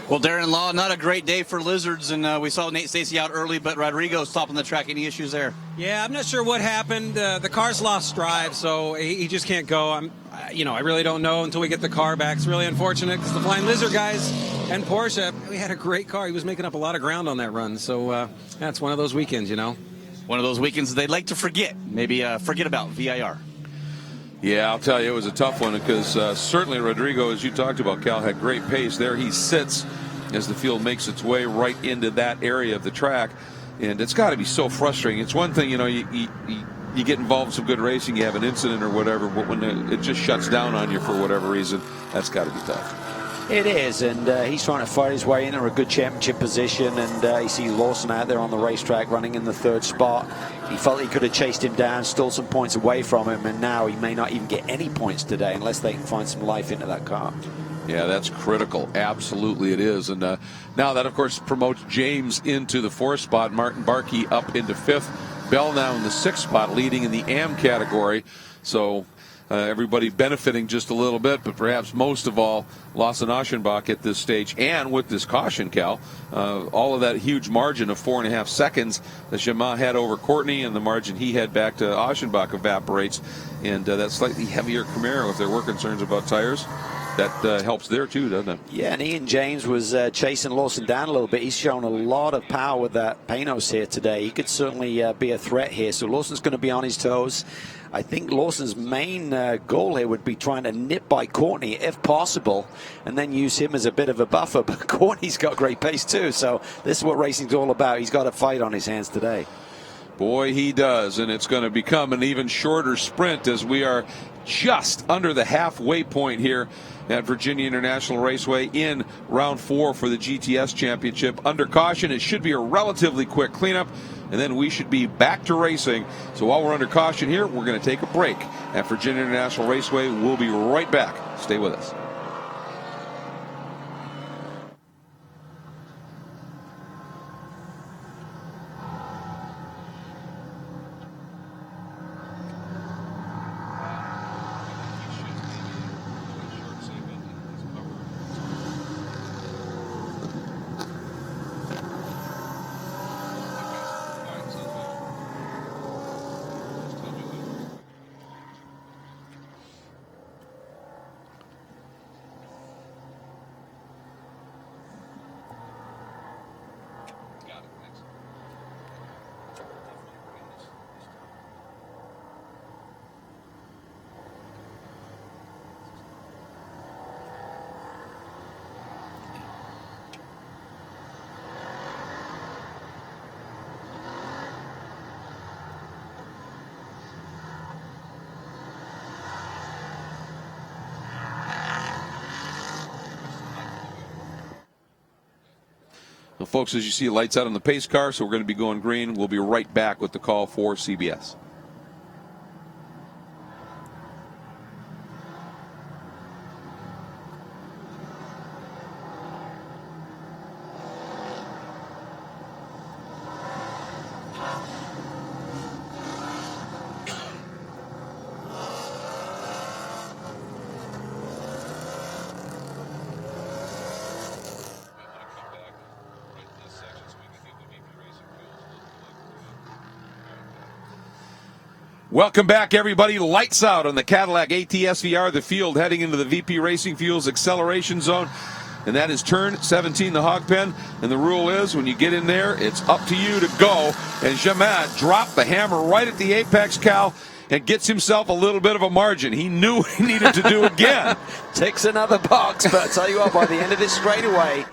[SPEAKER 3] Well, Darren Law, not a great day for Lizards, and we saw Nate Stacey out early, but Rodrigo's top on the track. Any issues there?
[SPEAKER 5] Yeah, I'm not sure what happened. The car's lost drive, so he just can't go. I really don't know until we get the car back. It's really unfortunate because the Flying Lizard guys and Porsche, we had a great car. He was making up a lot of ground on that run, so that's one of those weekends,
[SPEAKER 3] One of those weekends they'd like to forget. Maybe forget about VIR.
[SPEAKER 1] Yeah, I'll tell you, it was a tough one because certainly Rodrigo, as you talked about, Cal, had great pace. There he sits as the field makes its way right into that area of the track. And it's got to be so frustrating. It's one thing, you get involved in some good racing, you have an incident or whatever, but when it just shuts down on you for whatever reason, that's got to be tough.
[SPEAKER 2] It is, and he's trying to fight his way into a good championship position, and you see Lawson out there on the racetrack running in the third spot. He felt he could have chased him down, stole some points away from him, and now he may not even get any points today unless they can find some life into that car.
[SPEAKER 1] Yeah, that's critical. Absolutely it is. And now that, of course, promotes James into the fourth spot. Martin Barkey up into fifth. Bell now in the sixth spot, leading in the AM category. So everybody benefiting just a little bit, but perhaps most of all, Lawson Aschenbach at this stage. And with this caution, Cal, all of that huge margin of 4.5 seconds that Jamin had over Courtney and the margin he had back to Aschenbach evaporates. And that slightly heavier Camaro, if there were concerns about tires, that helps there too, doesn't it?
[SPEAKER 2] Yeah, and Ian James was chasing Lawson down a little bit. He's shown a lot of power with that Panos here today. He could certainly be a threat here. So Lawson's going to be on his toes. I think Lawson's main goal here would be trying to nip by Courtney if possible and then use him as a bit of a buffer. But Courtney's got great pace too. So this is what racing's all about. He's got a fight on his hands today.
[SPEAKER 1] Boy, he does, and it's going to become an even shorter sprint as we are just under the halfway point here at Virginia International Raceway in round 4 for the GTS Championship. Under caution, it should be a relatively quick cleanup, and then we should be back to racing. So while we're under caution here, we're going to take a break at Virginia International Raceway. We'll be right back. Stay with us. Well, folks, as you see, lights out on the pace car, so we're going to be going green. We'll be right back with the call for CBS. Welcome back, everybody. Lights out on the Cadillac ATS VR, the field heading into the VP Racing Fuels acceleration zone. And that is turn 17, the hog pen. And the rule is when you get in there, it's up to you to go. And Jamin dropped the hammer right at the apex, Cal, and gets himself a little bit of a margin. He knew he needed to do again.
[SPEAKER 2] Takes another box, but I tell you what, by the end of this straightaway,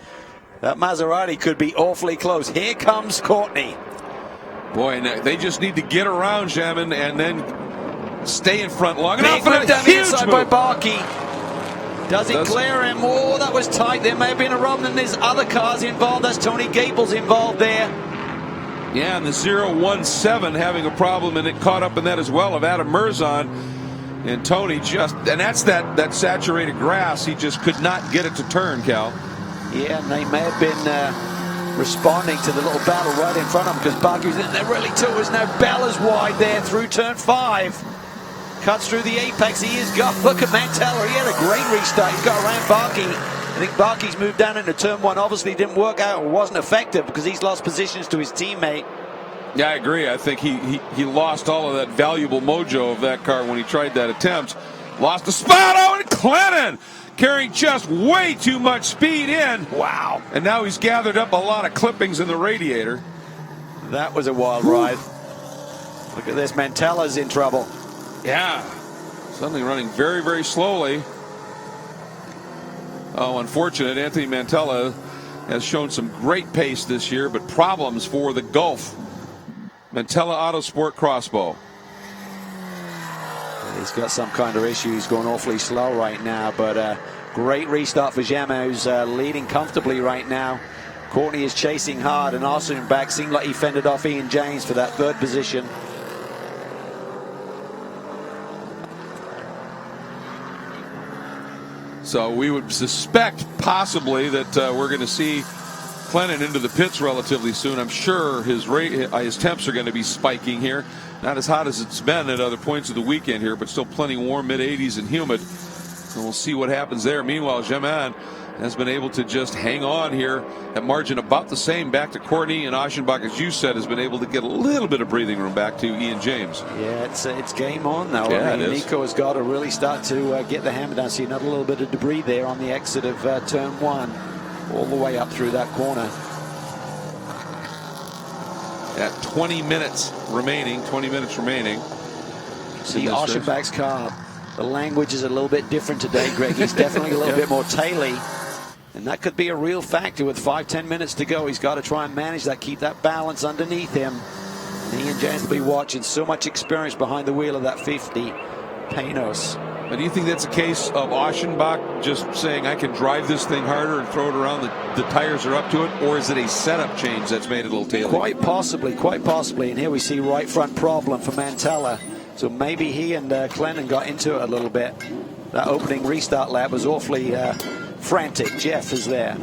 [SPEAKER 2] that Maserati could be awfully close. Here comes Courtney.
[SPEAKER 1] Boy, and they just need to get around Jamin and then stay in front long enough.
[SPEAKER 2] Big
[SPEAKER 1] And
[SPEAKER 2] move
[SPEAKER 1] a
[SPEAKER 2] down the
[SPEAKER 1] huge
[SPEAKER 2] inside
[SPEAKER 1] move.
[SPEAKER 2] by Barkey. Does he clear him? Oh, that was tight. There may have been a rub, and there's other cars involved. That's Tony Gables involved there.
[SPEAKER 1] Yeah, and the 017 having a problem, and it caught up in that as well of Adam Merzon. And Tony just, and that's that saturated grass. He just could not get it to turn, Cal.
[SPEAKER 2] Yeah, and they may have been responding to the little battle right in front of him, because Barkey's in there really too. There's no Bella's wide there through turn 5. Cuts through the apex. He is got. Look at Mantella. He had a great restart. He's got around Barkey. I think Barkey's moved down into turn 1. Obviously didn't work out or wasn't effective because he's lost positions to his teammate.
[SPEAKER 1] Yeah, I agree. I think he lost all of that valuable mojo of that car when he tried that attempt. Lost the spot. Oh, and Clennon carrying just way too much speed in.
[SPEAKER 2] Wow.
[SPEAKER 1] And now he's gathered up a lot of clippings in the radiator.
[SPEAKER 2] That was a wild ride. Look at this. Mantella's in trouble.
[SPEAKER 1] Yeah. Suddenly running very, very slowly. Oh, unfortunate. Anthony Mantella has shown some great pace this year, but problems for the Gulf. Mantella Autosport Crossbow.
[SPEAKER 2] He's got some kind of issue. He's going awfully slow right now, but great restart for Jamin, who's leading comfortably right now. Courtney is chasing hard, and Arsene back seemed like he fended off Ian James for that 3rd position.
[SPEAKER 1] So we would suspect possibly that we're going to see Clennon into the pits relatively soon. I'm sure his temps are going to be spiking here. Not as hot as it's been at other points of the weekend here, but still plenty warm, mid-80s and humid. And we'll see what happens there. Meanwhile, Jamin has been able to just hang on here at margin about the same back to Courtney, and Aschenbach, as you said, has been able to get a little bit of breathing room back to Ian James.
[SPEAKER 2] Yeah, it's game on now.
[SPEAKER 1] Yeah,
[SPEAKER 2] I mean,
[SPEAKER 1] it is.
[SPEAKER 2] Nico has got to really start to get the hammer down. See another little bit of debris there on the exit of turn 1, all the way up through that corner.
[SPEAKER 1] At 20 minutes remaining.
[SPEAKER 2] See Aschenbach's car. The language is a little bit different today, Greg. He's definitely a little bit more taily. And that could be a real factor with 5-10 minutes to go. He's got to try and manage that, keep that balance underneath him. And Ian James will be watching. So much experience behind the wheel of that 50. Panos.
[SPEAKER 1] But do you think that's a case of Aschenbach just saying, I can drive this thing harder and throw it around, the tires are up to it? Or is it a setup change that's made it a little taily?
[SPEAKER 2] Quite possibly. And here we see right front problem for Mantella. So maybe he and Clennon got into it a little bit. That opening restart lap was awfully frantic. Jeff is there.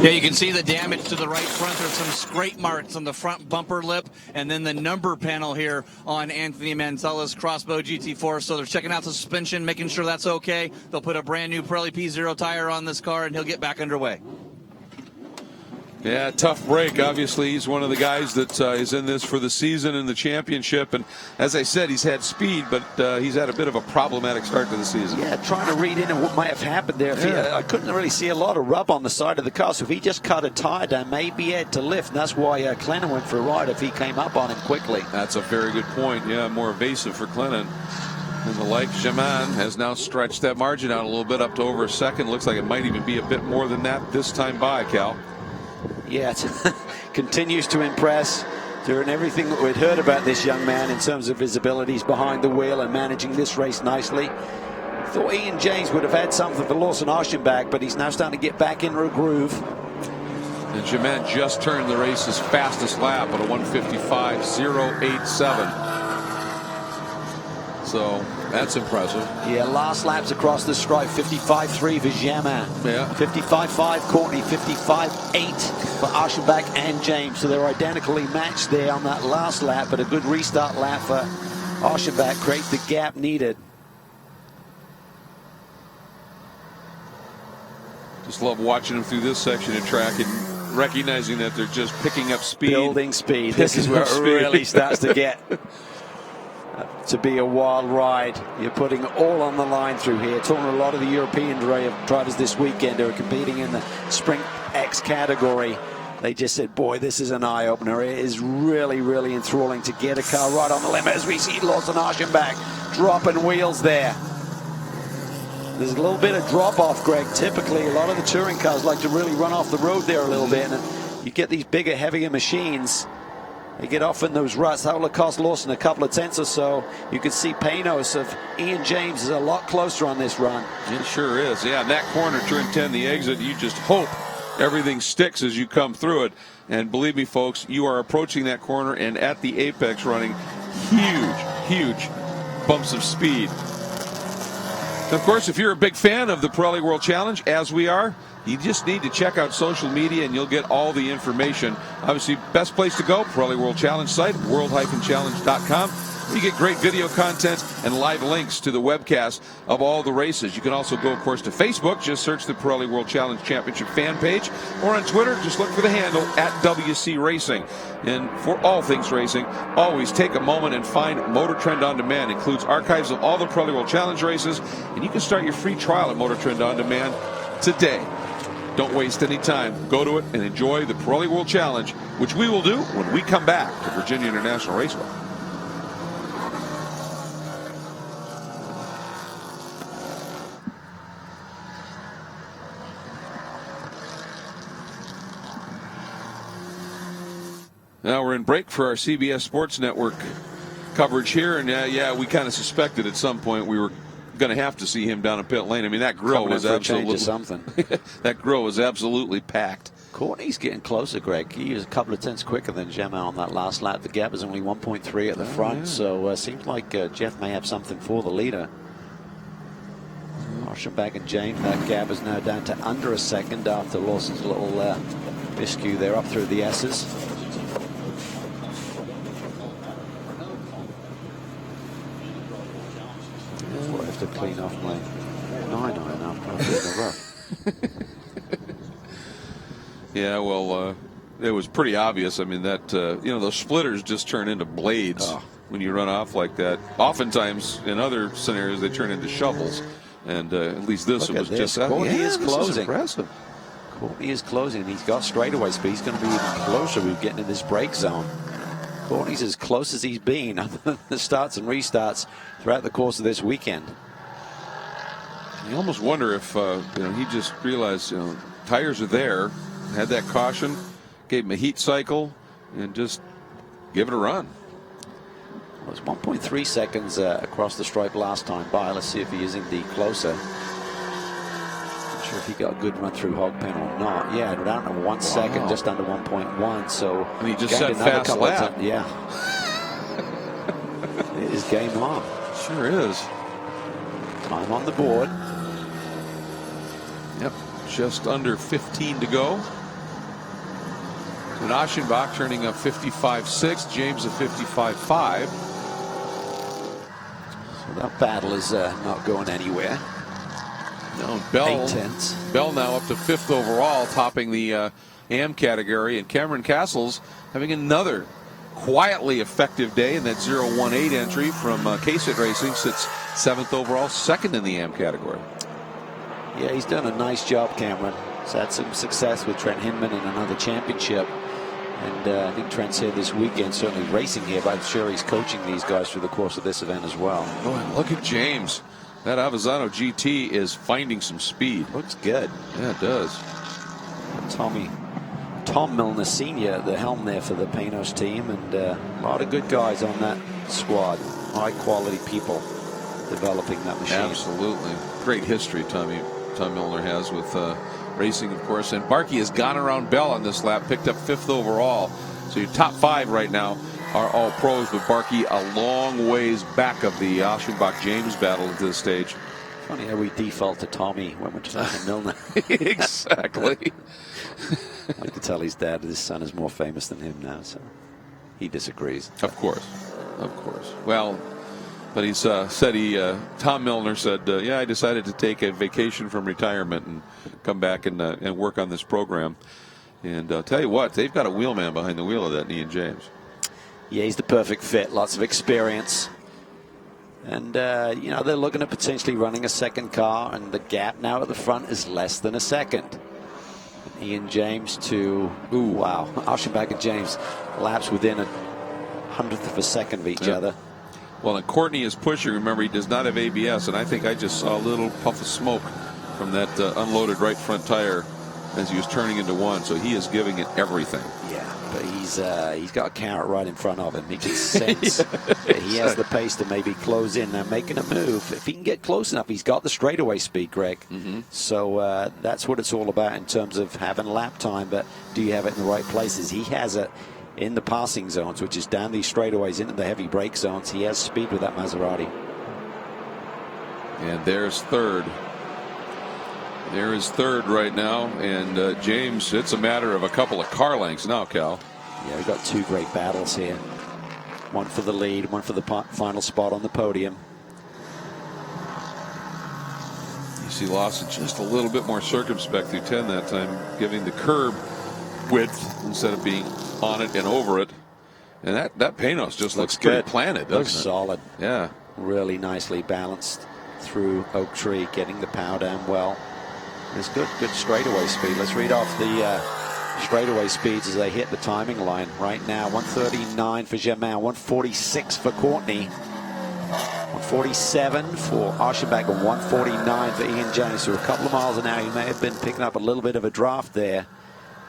[SPEAKER 3] Yeah, you can see the damage to the right front. There's some scrape marks on the front bumper lip, and then the number panel here on Anthony Mantella's Crossbow GT4. So they're checking out the suspension, making sure that's okay. They'll put a brand new Pirelli P0 tire on this car, and he'll get back underway.
[SPEAKER 1] Yeah, tough break. Obviously, he's one of the guys that is in this for the season and the championship. And as I said, he's had speed, but he's had a bit of a problematic start to the season.
[SPEAKER 2] Yeah, trying to read into what might have happened there. I couldn't really see a lot of rub on the side of the car. So if he just cut a tire down, maybe he had to lift. And that's why Clennon went for a ride if he came up on him quickly.
[SPEAKER 1] That's a very good point. Yeah, more evasive for Clennon. And the like, Jamin has now stretched that margin out a little bit up to over a second. Looks like it might even be a bit more than that this time by, Cal.
[SPEAKER 2] Yeah, it continues to impress during everything that we'd heard about this young man in terms of his abilities behind the wheel and managing this race nicely. Thought Ian James would have had something for Lawson Aschenbach, but he's now starting to get back into a groove.
[SPEAKER 1] And Jamin just turned the race's fastest lap at a 1:55.087. So that's impressive.
[SPEAKER 2] Yeah, last laps across the stripe, 55.3 for Jamin.
[SPEAKER 1] Yeah.
[SPEAKER 2] 55.5 Courtney, 55.8 for Aschenbach and James. So they're identically matched there on that last lap, but a good restart lap for Aschenbach creates the gap needed.
[SPEAKER 1] Just love watching them through this section of track and recognizing that they're just picking up speed.
[SPEAKER 2] Building speed. This is where it really starts to get to be a wild ride. You're putting all on the line through here. Talking to a lot of the European drivers this weekend who are competing in the Sprint X category. They just said, boy, this is an eye-opener. It is really, really enthralling to get a car right on the limit as we see Lawson Aschenbach dropping wheels there. There's a little bit of drop-off, Greg. Typically, a lot of the touring cars like to really run off the road there a little bit. And you get these bigger, heavier machines. They get off in those ruts. That will have cost Lawson a couple of tenths or so. You can see Panos of Ian James is a lot closer on this run.
[SPEAKER 1] It sure is. Yeah, and that corner, turn 10, the exit, you just hope everything sticks as you come through it. And believe me, folks, you are approaching that corner and at the apex running huge, huge bumps of speed. Of course, if you're a big fan of the Pirelli World Challenge, as we are, you just need to check out social media and you'll get all the information. Obviously, best place to go, Pirelli World Challenge site, world-challenge.com. You get great video content and live links to the webcast of all the races. You can also go, of course, to Facebook. Just search the Pirelli World Challenge Championship fan page. Or on Twitter, just look for the handle @WC Racing. And for all things racing, always take a moment and find Motor Trend On Demand. It includes archives of all the Pirelli World Challenge races. And you can start your free trial at Motor Trend On Demand today. Don't waste any time. Go to it and enjoy the Pirelli World Challenge, which we will do when we come back to Virginia International Raceway. Now we're in break for our CBS Sports Network coverage here, and yeah, we kind of suspected at some point we were going to have to see him down in pit lane. I mean, that grill was absolutely
[SPEAKER 2] something.
[SPEAKER 1] That grill was absolutely packed.
[SPEAKER 2] Courtney's getting closer, Greg. He was a couple of tenths quicker than Jamin on that last lap. The gap is only 1.3 at the front, so seems like Jeff may have something for the leader. Aschenbach and James, that gap is now down to under a second after Lawson's little miscue there up through the S's. I have to clean off my 9-iron after I've been in the rough.
[SPEAKER 1] Yeah, well, it was pretty obvious. I mean, that those splitters just turn into blades when you run off like that. Oftentimes, in other scenarios, they turn into shovels. And at least this was just
[SPEAKER 2] Courtney is closing.
[SPEAKER 1] Impressive.
[SPEAKER 2] Courtney is closing. He's got straightaway speed. He's going to be even closer. We're getting in this brake zone. Courtney's as close as he's been on the starts and restarts throughout the course of this weekend.
[SPEAKER 1] You almost wonder if he just realized tires are there, had that caution, gave him a heat cycle, and just give it a run.
[SPEAKER 2] Well, it's 1.3 seconds across the stripe last time by. Let's see if he is indeed closer. Not sure if he got a good run through hog pen or not. Yeah, down to 1 second, just under 1.1. So
[SPEAKER 1] and he just set fast lap.
[SPEAKER 2] Yeah. It is game on.
[SPEAKER 1] Sure is.
[SPEAKER 2] Time on the board.
[SPEAKER 1] Yep, just under 15 to go. And Aschenbach turning up 55.6, James a 55.5.
[SPEAKER 2] So that battle is not going anywhere.
[SPEAKER 1] No, Bell
[SPEAKER 2] 8 tenths.
[SPEAKER 1] Bell now up to 5th overall, topping the AM category, and Cameron Castles having another quietly effective day in that 018 entry from K-Sit Racing, sits 7th overall, 2nd in the AM category.
[SPEAKER 2] Yeah, he's done a nice job, Cameron. He's had some success with Trent Hinman in another championship. And I think Trent's here this weekend, certainly racing here, but I'm sure he's coaching these guys through the course of this event as well.
[SPEAKER 1] Oh, and look at James. That Avezzano GT is finding some speed.
[SPEAKER 2] Looks good.
[SPEAKER 1] Yeah, it does.
[SPEAKER 2] Tom Milner Sr. at the helm there for the Panos team, and a lot of good guys on that squad. High quality people developing that machine.
[SPEAKER 1] Absolutely. Great history, Tommy Tom Milner has with racing, of course. And Barkey has gone around Bell on this lap, picked up 5th overall. So your top 5 right now are all pros, but Barkey a long ways back of the Aschenbach-James battle at this stage.
[SPEAKER 2] Funny how we default to Tommy when we're talking Milner.
[SPEAKER 1] Exactly.
[SPEAKER 2] I can tell his dad, his son is more famous than him now, so he disagrees.
[SPEAKER 1] Of course. Of course. Well, but he's said Tom Milner said, yeah, I decided to take a vacation from retirement and come back and work on this program. And I'll tell you what, they've got a wheelman behind the wheel of that Ian James.
[SPEAKER 2] Yeah, he's the perfect fit, lots of experience. And, you know, they're looking at potentially running a second car, and the gap now at the front is less than a second. Ian James to, Aschenbach and James, laps within 100th of a second of each other.
[SPEAKER 1] Well, and Courtney is pushing. Remember, he does not have ABS, and I think I just saw a little puff of smoke from that unloaded right front tire as he was turning into one. So he is giving it everything.
[SPEAKER 2] Yeah, but he's got a carrot right in front of him. He can sense that he has the pace to maybe close in. Now, making a move, if he can get close enough, he's got the straightaway speed, Greg. So that's what it's all about in terms of having lap time. But do you have it in the right places? He has it in the passing zones, which is down these straightaways into the heavy brake zones. He has speed with that Maserati.
[SPEAKER 1] And there's third. There is third right now, and James, it's a matter of a couple of car lengths now, Cal.
[SPEAKER 2] Yeah, we've got 2 great battles here. One for the lead, one for the final spot on the podium.
[SPEAKER 1] You see Lawson just a little bit more circumspect through 10 that time, giving the curb width instead of being on it and over it. And that Panos just looks good. Planted, doesn't
[SPEAKER 2] looks
[SPEAKER 1] it?
[SPEAKER 2] solid.
[SPEAKER 1] Yeah.
[SPEAKER 2] Really nicely balanced through Oak Tree, getting the power down well. There's good straightaway speed. Let's read off the straightaway speeds as they hit the timing line. Right now, 139 for Germain, 146 for Courtney, 147 for Aschenbach, and 149 for Ian James. So a couple of miles an hour, he may have been picking up a little bit of a draft there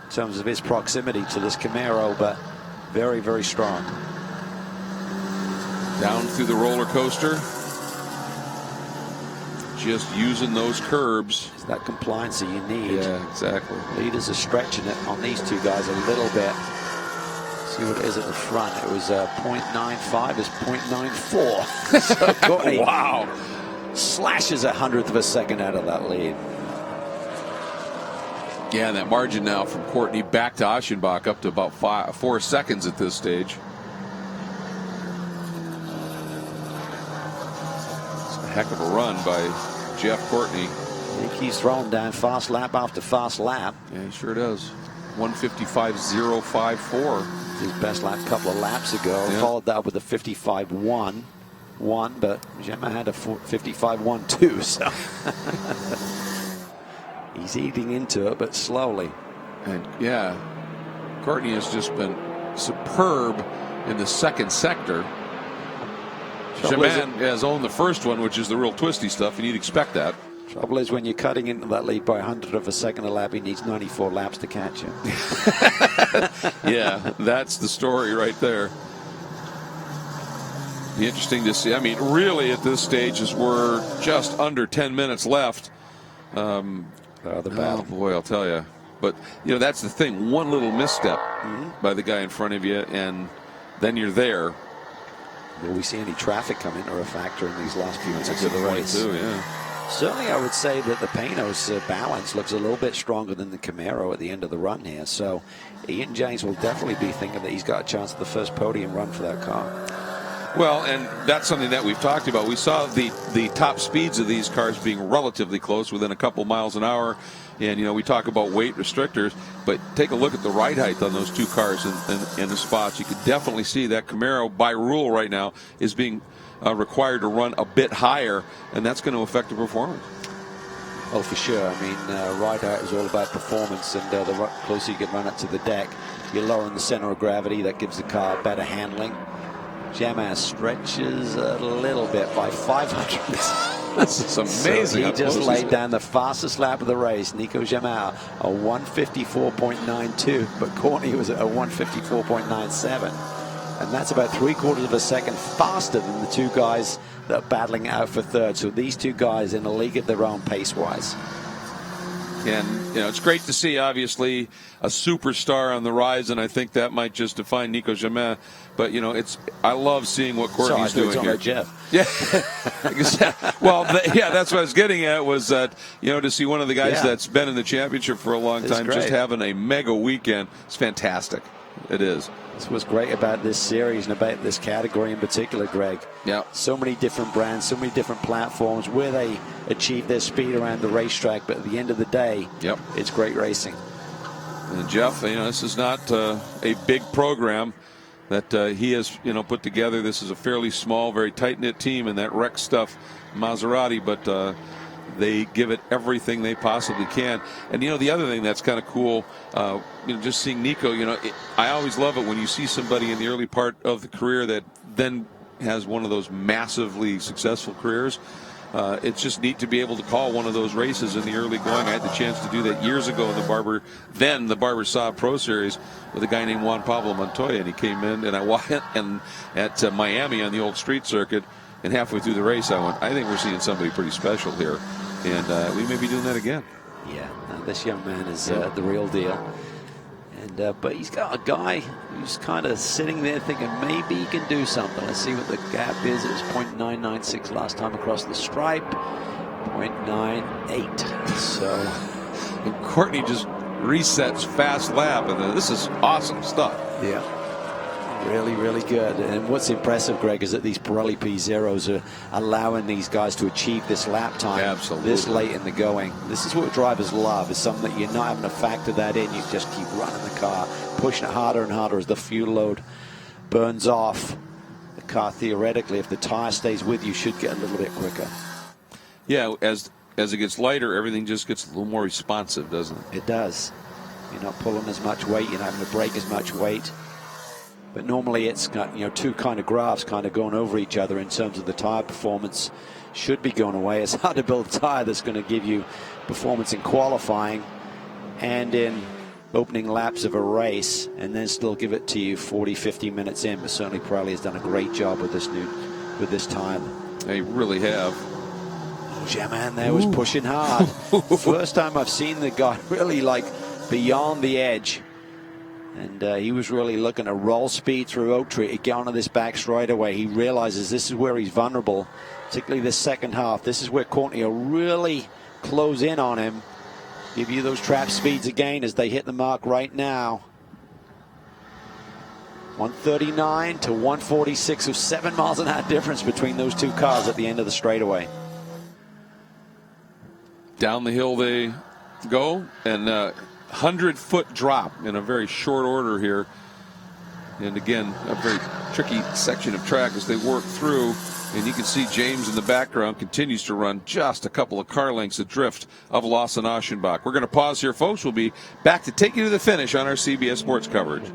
[SPEAKER 2] in terms of his proximity to this Camaro, but very, very strong.
[SPEAKER 1] Down through the roller coaster. Just using those curbs.
[SPEAKER 2] It's that compliance that you need.
[SPEAKER 1] Yeah, exactly.
[SPEAKER 2] Leaders are stretching it on these 2 guys a little bit. See what it is at the front. It was 0.95 is 0.94. So Courtney,
[SPEAKER 1] wow,
[SPEAKER 2] slashes 100th of a second out of that lead.
[SPEAKER 1] Yeah, and that margin now from Courtney back to Aschenbach up to about 4 seconds at this stage. Heck of a run by Jeff Courtney.
[SPEAKER 2] He keeps throwing down fast lap after fast lap.
[SPEAKER 1] Yeah, he sure does. 155.054.
[SPEAKER 2] His best lap a couple of laps ago.
[SPEAKER 1] Yeah.
[SPEAKER 2] Followed that with a 55.1. But Gemma had a 55.1 too. So he's eating into it, but slowly.
[SPEAKER 1] And yeah, Courtney has just been superb in the second sector. Germain has owned the first one, which is the real twisty stuff, and you'd expect that.
[SPEAKER 2] Trouble is, when you're cutting into that lead by 100th of a second a lap, he needs 94 laps to catch you.
[SPEAKER 1] Yeah, that's the story right there. Be interesting to see. I mean, really, at this stage, as we're just under 10 minutes left.
[SPEAKER 2] The battle.
[SPEAKER 1] Oh boy, I'll tell you. But you know, that's the thing. One little misstep by the guy in front of you, and then you're there.
[SPEAKER 2] Will we see any traffic come into a factor in these last few minutes of the race?
[SPEAKER 1] Too, yeah.
[SPEAKER 2] Certainly, I would say that the Panos balance looks a little bit stronger than the Camaro at the end of the run here. So Ian James will definitely be thinking that he's got a chance at the first podium run for that car.
[SPEAKER 1] Well, and that's something that we've talked about. We saw the top speeds of these cars being relatively close, within a couple miles an hour. And, you know, we talk about weight restrictors, but take a look at the ride height on those 2 cars in the spots. You could definitely see that Camaro, by rule right now, is being required to run a bit higher, and that's going to affect the performance.
[SPEAKER 2] Oh, for sure. I mean, ride height is all about performance, and the closer you can run it to the deck, you're lowering the center of gravity. That gives the car better handling. Jamas stretches a little bit by 500.
[SPEAKER 1] This is amazing.
[SPEAKER 2] So he just laid down the fastest lap of the race. Nico Jamal, a 154.92, but Courtney was at a 154.97. And that's about 3/4 of a second faster than the 2 guys that are battling out for third. So these 2 guys in a league of their own pace-wise.
[SPEAKER 1] And, you know, it's great to see, obviously, a superstar on the rise, and I think that might just define Nico Jamin. But, you know, I love seeing what Courtney's doing here.
[SPEAKER 2] Jeff.
[SPEAKER 1] Yeah. Well, yeah, that's what I was getting at was, you know, to see one of the guys that's been in the championship for a long time just having a mega weekend. It's fantastic. It is.
[SPEAKER 2] That's what's great about this series and about this category in particular, Greg.
[SPEAKER 1] Yeah.
[SPEAKER 2] So many different brands, so many different platforms where they achieve their speed around the racetrack, but at the end of the day, it's great racing.
[SPEAKER 1] And Jeff, you know, this is not a big program that he has, you know, put together. This is a fairly small, very tight-knit team, and that wreck stuff, Maserati, but they give it everything they possibly can. And, you know, the other thing that's kind of cool, you know, just seeing Nico, you know, I always love it when you see somebody in the early part of the career that then has one of those massively successful careers. It's just neat to be able to call one of those races in the early going. I had the chance to do that years ago in the Barber Saab Pro Series with a guy named Juan Pablo Montoya, and he came in, and I went and at Miami on the old street circuit, and halfway through the race I went, I think we're seeing somebody pretty special here, and we may be doing that again.
[SPEAKER 2] Yeah, this young man is the real deal. And but he's got a guy who's kind of sitting there thinking maybe he can do something. Let's see what the gap is. It was 0.996 last time across the stripe. 0.98. So,
[SPEAKER 1] and Courtney just resets fast lap, and this is awesome stuff.
[SPEAKER 2] Yeah. Really, really good. And what's impressive, Greg, is that these Pirelli P0s are allowing these guys to achieve this lap time this late in the going. This is what drivers love, is something that you're not having to factor that in. You just keep running the car, pushing it harder and harder as the fuel load burns off. The car, theoretically, if the tire stays with you, should get a little bit quicker.
[SPEAKER 1] Yeah, as it gets lighter, everything just gets a little more responsive, doesn't it?
[SPEAKER 2] It does. You're not pulling as much weight. You're not having to break as much weight. But normally it's got, you know, two kind of graphs kind of going over each other in terms of the tire performance should be going away. It's hard to build a tire that's going to give you performance in qualifying and in opening laps of a race and then still give it to you 40-50 minutes in. But certainly Pirelli has done a great job with this time.
[SPEAKER 1] They really have.
[SPEAKER 2] Jamin there was pushing hard. First time I've seen the guy really like beyond the edge. And he was really looking to roll speed through Oak Tree to get onto this back straightaway. He realizes this is where he's vulnerable, particularly this second half. This is where Courtney will really close in on him, give you those trap speeds again as they hit the mark right now. 139 to 146, so 7 miles an hour difference between those two cars at the end of the straightaway.
[SPEAKER 1] Down the hill they go, and 100-foot drop in a very short order here. And again, a very tricky section of track as they work through. And you can see James in the background continues to run just a couple of car lengths adrift of Lawson Aschenbach. We're going to pause here, folks. We'll be back to take you to the finish on our CBS Sports coverage.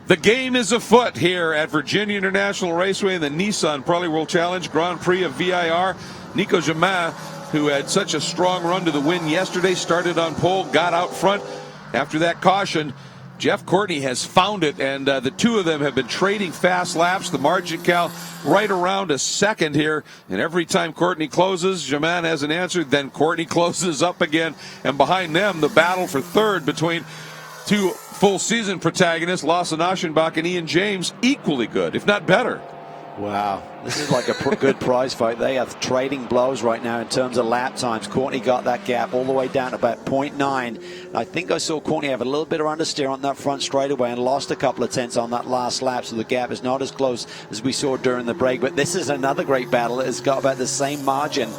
[SPEAKER 1] The game is afoot here at Virginia International Raceway in the Nissan Pirelli World Challenge Grand Prix of VIR. Nico Jamin, who had such a strong run to the win yesterday, started on pole, got out front. After that caution, Jeff Courtney has found it, and the two of them have been trading fast laps. The margin cal right around a second here, and every time Courtney closes, Jamin hasn't answered, then Courtney closes up again, and behind them, the battle for third between two full season protagonists, Lawson Aschenbach and Ian James, equally good, if not better.
[SPEAKER 2] Wow, this is like a good prize fight. They are trading blows right now in terms of lap times. Courtney got that gap all the way down to about 0.9. I think I saw Courtney have a little bit of understeer on that front straightaway and lost a couple of tenths on that last lap, so the gap is not as close as we saw during the break. But this is another great battle. It's got about the same margin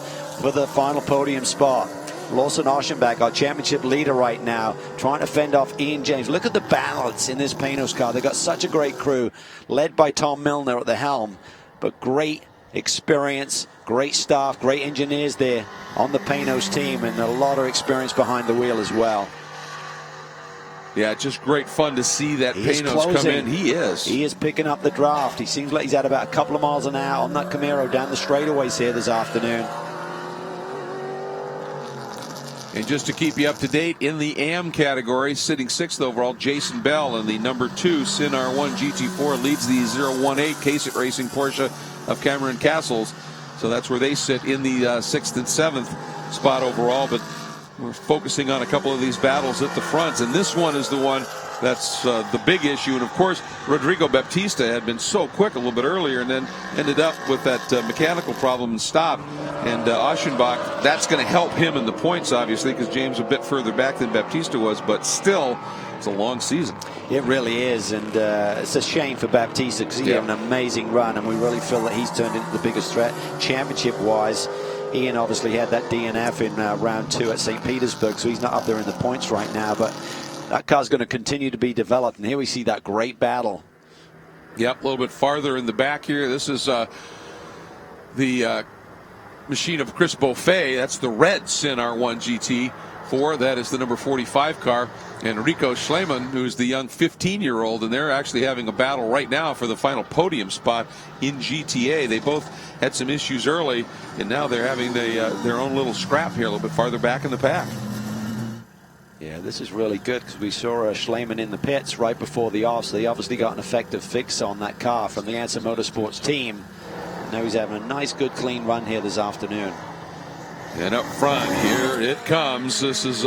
[SPEAKER 2] for the final podium spot. Lawson Aschenbach, our championship leader right now, trying to fend off Ian James. Look at the balance in this Panos car. They've got such a great crew, led by Tom Milner at the helm, but great experience, great staff, great engineers there on the Panos team, and a lot of experience behind the wheel as well.
[SPEAKER 1] Yeah, just great fun to see that Panos come in. He is.
[SPEAKER 2] He is picking up the draft. He seems like he's had about a couple of miles an hour on that Camaro down the straightaways here this afternoon.
[SPEAKER 1] And just to keep you up to date, in the AM category, sitting 6th overall, Jason Bell in the number 2 Sin R1 GT4 leads the 018 Kasich Racing Porsche of Cameron Castles. So that's where they sit in the 6th and 7th spot overall. But we're focusing on a couple of these battles at the fronts, and this one is the one that's the big issue. And of course, Rodrigo Baptista had been so quick a little bit earlier and then ended up with that mechanical problem and stopped. And Aschenbach, that's going to help him in the points, obviously, because James a bit further back than Baptista was, but still, it's a long season.
[SPEAKER 2] It really is, and it's a shame for Baptista because he had an amazing run, and we really feel that he's turned into the biggest threat championship-wise. Ian obviously had that DNF in round 2 at St. Petersburg, so he's not up there in the points right now, but that car's going to continue to be developed, and here we see that great battle.
[SPEAKER 1] Yep, a little bit farther in the back here. This is the machine of Chris Beaufait. That's the red Sin R1 GT4. That is the number 45 car. And Rico Schleman, who's the young 15-year-old, and they're actually having a battle right now for the final podium spot in GTA. They both had some issues early, and now they're having their own little scrap here a little bit farther back in the pack.
[SPEAKER 2] Yeah, this is really good because we saw Schleman in the pits right before the off, so they obviously got an effective fix on that car from the Answer Motorsports team. Now he's having a nice, good, clean run here this afternoon.
[SPEAKER 1] And up front, here it comes. This is,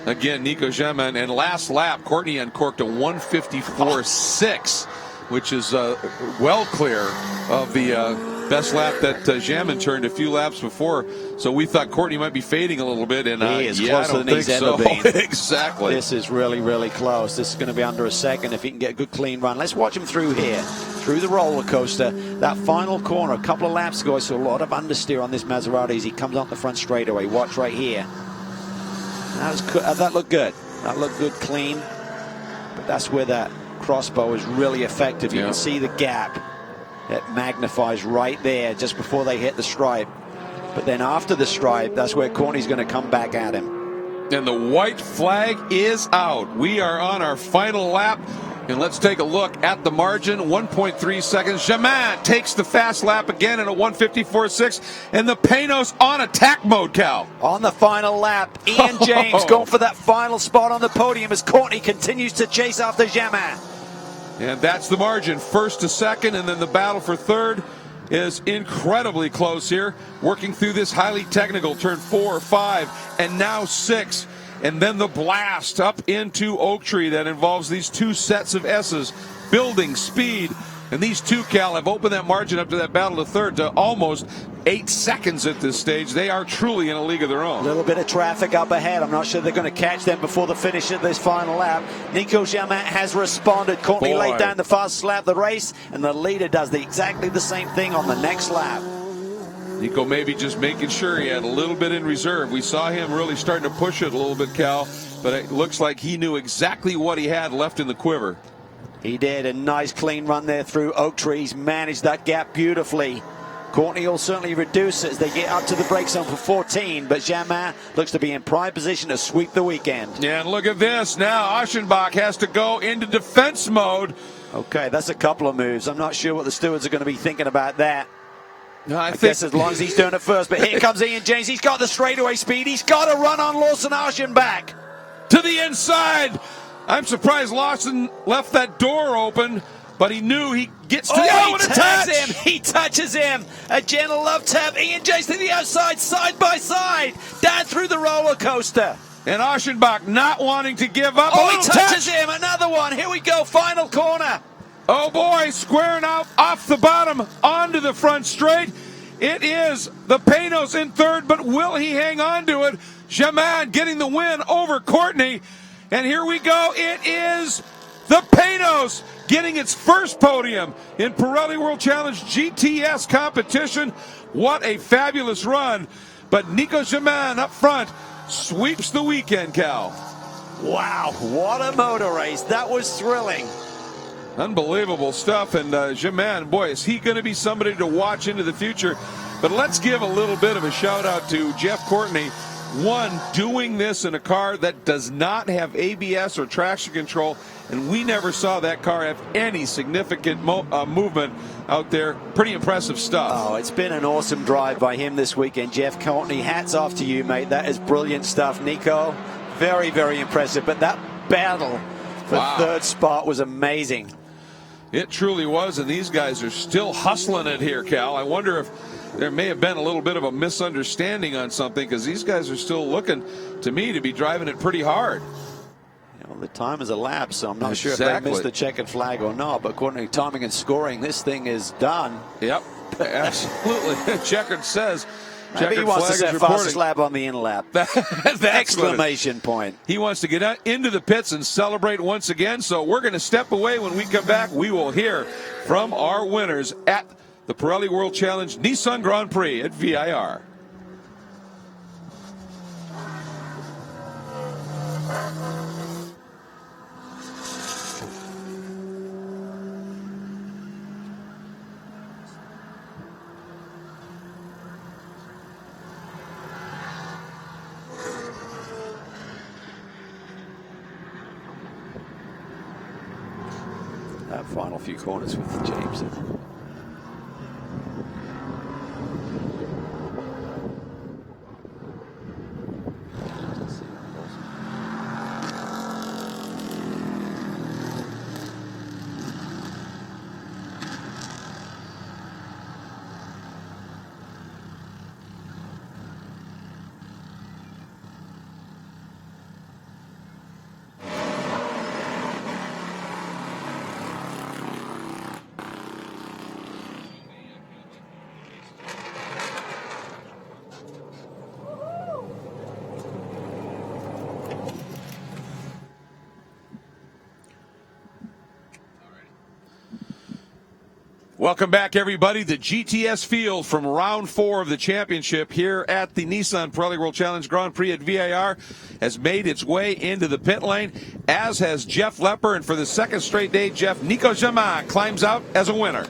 [SPEAKER 1] again, Nico Jamin. And last lap, Courtney uncorked a 154.6, which is well clear of the best lap that Jamin turned a few laps before. So we thought Courtney might be fading a little bit. And
[SPEAKER 2] he is closer than he's ever been.
[SPEAKER 1] Exactly.
[SPEAKER 2] This is really, really close. This is going to be under a second if he can get a good, clean run. Let's watch him through here. Through the roller coaster, that final corner a couple of laps ago, I saw a lot of understeer on this Maserati as he comes on the front straightaway. Watch right here. That looked good. That looked good, clean. But that's where that crossbow is really effective. You can see the gap. It magnifies right there just before they hit the stripe. But then after the stripe, that's where Courtney's going to come back at him.
[SPEAKER 1] And the white flag is out. We are on our final lap. And let's take a look at the margin. 1.3 seconds. Jamin takes the fast lap again in a 154.6. And the Panos on attack mode, Cal.
[SPEAKER 2] On the final lap, Ian James going for that final spot on the podium as Courtney continues to chase after Jamin.
[SPEAKER 1] And that's the margin. First to second, and then the battle for third is incredibly close here. Working through this highly technical turn 4, 5, and now 6. And then the blast up into Oak Tree that involves these two sets of S's, building speed. And these two, Cal, have opened that margin up to that battle of third to almost 8 seconds at this stage. They are truly in a league of their own.
[SPEAKER 2] A little bit of traffic up ahead. I'm not sure they're going to catch them before the finish of this final lap. Nico Jamin has responded. Courtney laid down the fastest lap of the race, and the leader does exactly the same thing on the next lap.
[SPEAKER 1] Nico maybe just making sure he had a little bit in reserve. We saw him really starting to push it a little bit, Cal, but it looks like he knew exactly what he had left in the quiver.
[SPEAKER 2] He did. A nice clean run there through Oak Trees. Managed that gap beautifully. Courtney will certainly reduce it as they get up to the brake zone for 14, but Jamin looks to be in prime position to sweep the weekend.
[SPEAKER 1] Yeah, and look at this. Now Aschenbach has to go into defense mode.
[SPEAKER 2] Okay, that's a couple of moves. I'm not sure what the stewards are going to be thinking about that.
[SPEAKER 1] No, I
[SPEAKER 2] guess as long as he's doing it first. But here comes Ian James. He's got the straightaway speed. He's got to run on Lawson Aschenbach.
[SPEAKER 1] To the inside. I'm surprised Lawson left that door open, but he knew he gets to
[SPEAKER 2] He touches him. A gentle love tap. Ian James to the outside, side by side, down through the roller coaster.
[SPEAKER 1] And Aschenbach not wanting to give up.
[SPEAKER 2] Oh, he touches him. Another one. Here we go. Final corner.
[SPEAKER 1] Oh boy, squaring out off the bottom onto the front straight. It is the Panos in third, but will he hang on to it? Jamin getting the win over Courtney. And here we go. It is the Panos getting its first podium in Pirelli World Challenge GTS competition. What a fabulous run. But Nico Jamin up front sweeps the weekend, Cal.
[SPEAKER 2] Wow, what a motor race. That was thrilling.
[SPEAKER 1] Unbelievable stuff. And Jamin, boy, is he going to be somebody to watch into the future. But let's give a little bit of a shout out to Jeff Courtney, one, doing this in a car that does not have ABS or traction control, and we never saw that car have any significant movement out there. Pretty impressive stuff.
[SPEAKER 2] Oh, it's been an awesome drive by him this weekend, Jeff Courtney. Hats off to you, mate. That is brilliant stuff. Nico, very, very impressive. But that battle for third spot was amazing.
[SPEAKER 1] It truly was, and these guys are still hustling it here, Cal. I wonder if there may have been a little bit of a misunderstanding on something, because these guys are still looking, to me, to be driving it pretty hard.
[SPEAKER 2] You know, the time has elapsed, so I'm not sure if they missed the checkered flag or not, but according to timing and scoring, this thing is done.
[SPEAKER 1] Yep, absolutely. Checkered says.
[SPEAKER 2] Maybe he wants to set fastest lap on the in lap.
[SPEAKER 1] That's
[SPEAKER 2] exclamation point.
[SPEAKER 1] He wants to get into the pits and celebrate once again, so we're going to step away. When we come back, we will hear from our winners at the Pirelli World Challenge Nissan Grand Prix at VIR.
[SPEAKER 2] That final few corners with James.
[SPEAKER 1] Welcome back, everybody. The GTS field from round 4 of the championship here at the Nissan Pirelli World Challenge Grand Prix at VIR has made its way into the pit lane, as has Jeff Lepper. And for the second straight day, Nico Jamin climbs out as a winner.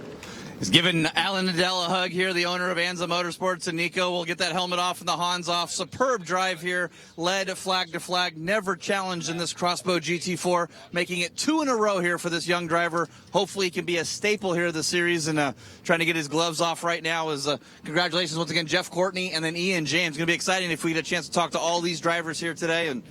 [SPEAKER 3] He's giving Alan Nadell a hug here, the owner of Anza Motorsports, and Nico will get that helmet off and the Hans off. Superb drive here, led flag to flag, never challenged in this Crossbow GT4, making it 2 in a row here for this young driver. Hopefully he can be a staple here of the series, and trying to get his gloves off right now is congratulations once again, Jeff Courtney and then Ian James. It's going to be exciting if we get a chance to talk to all these drivers here today and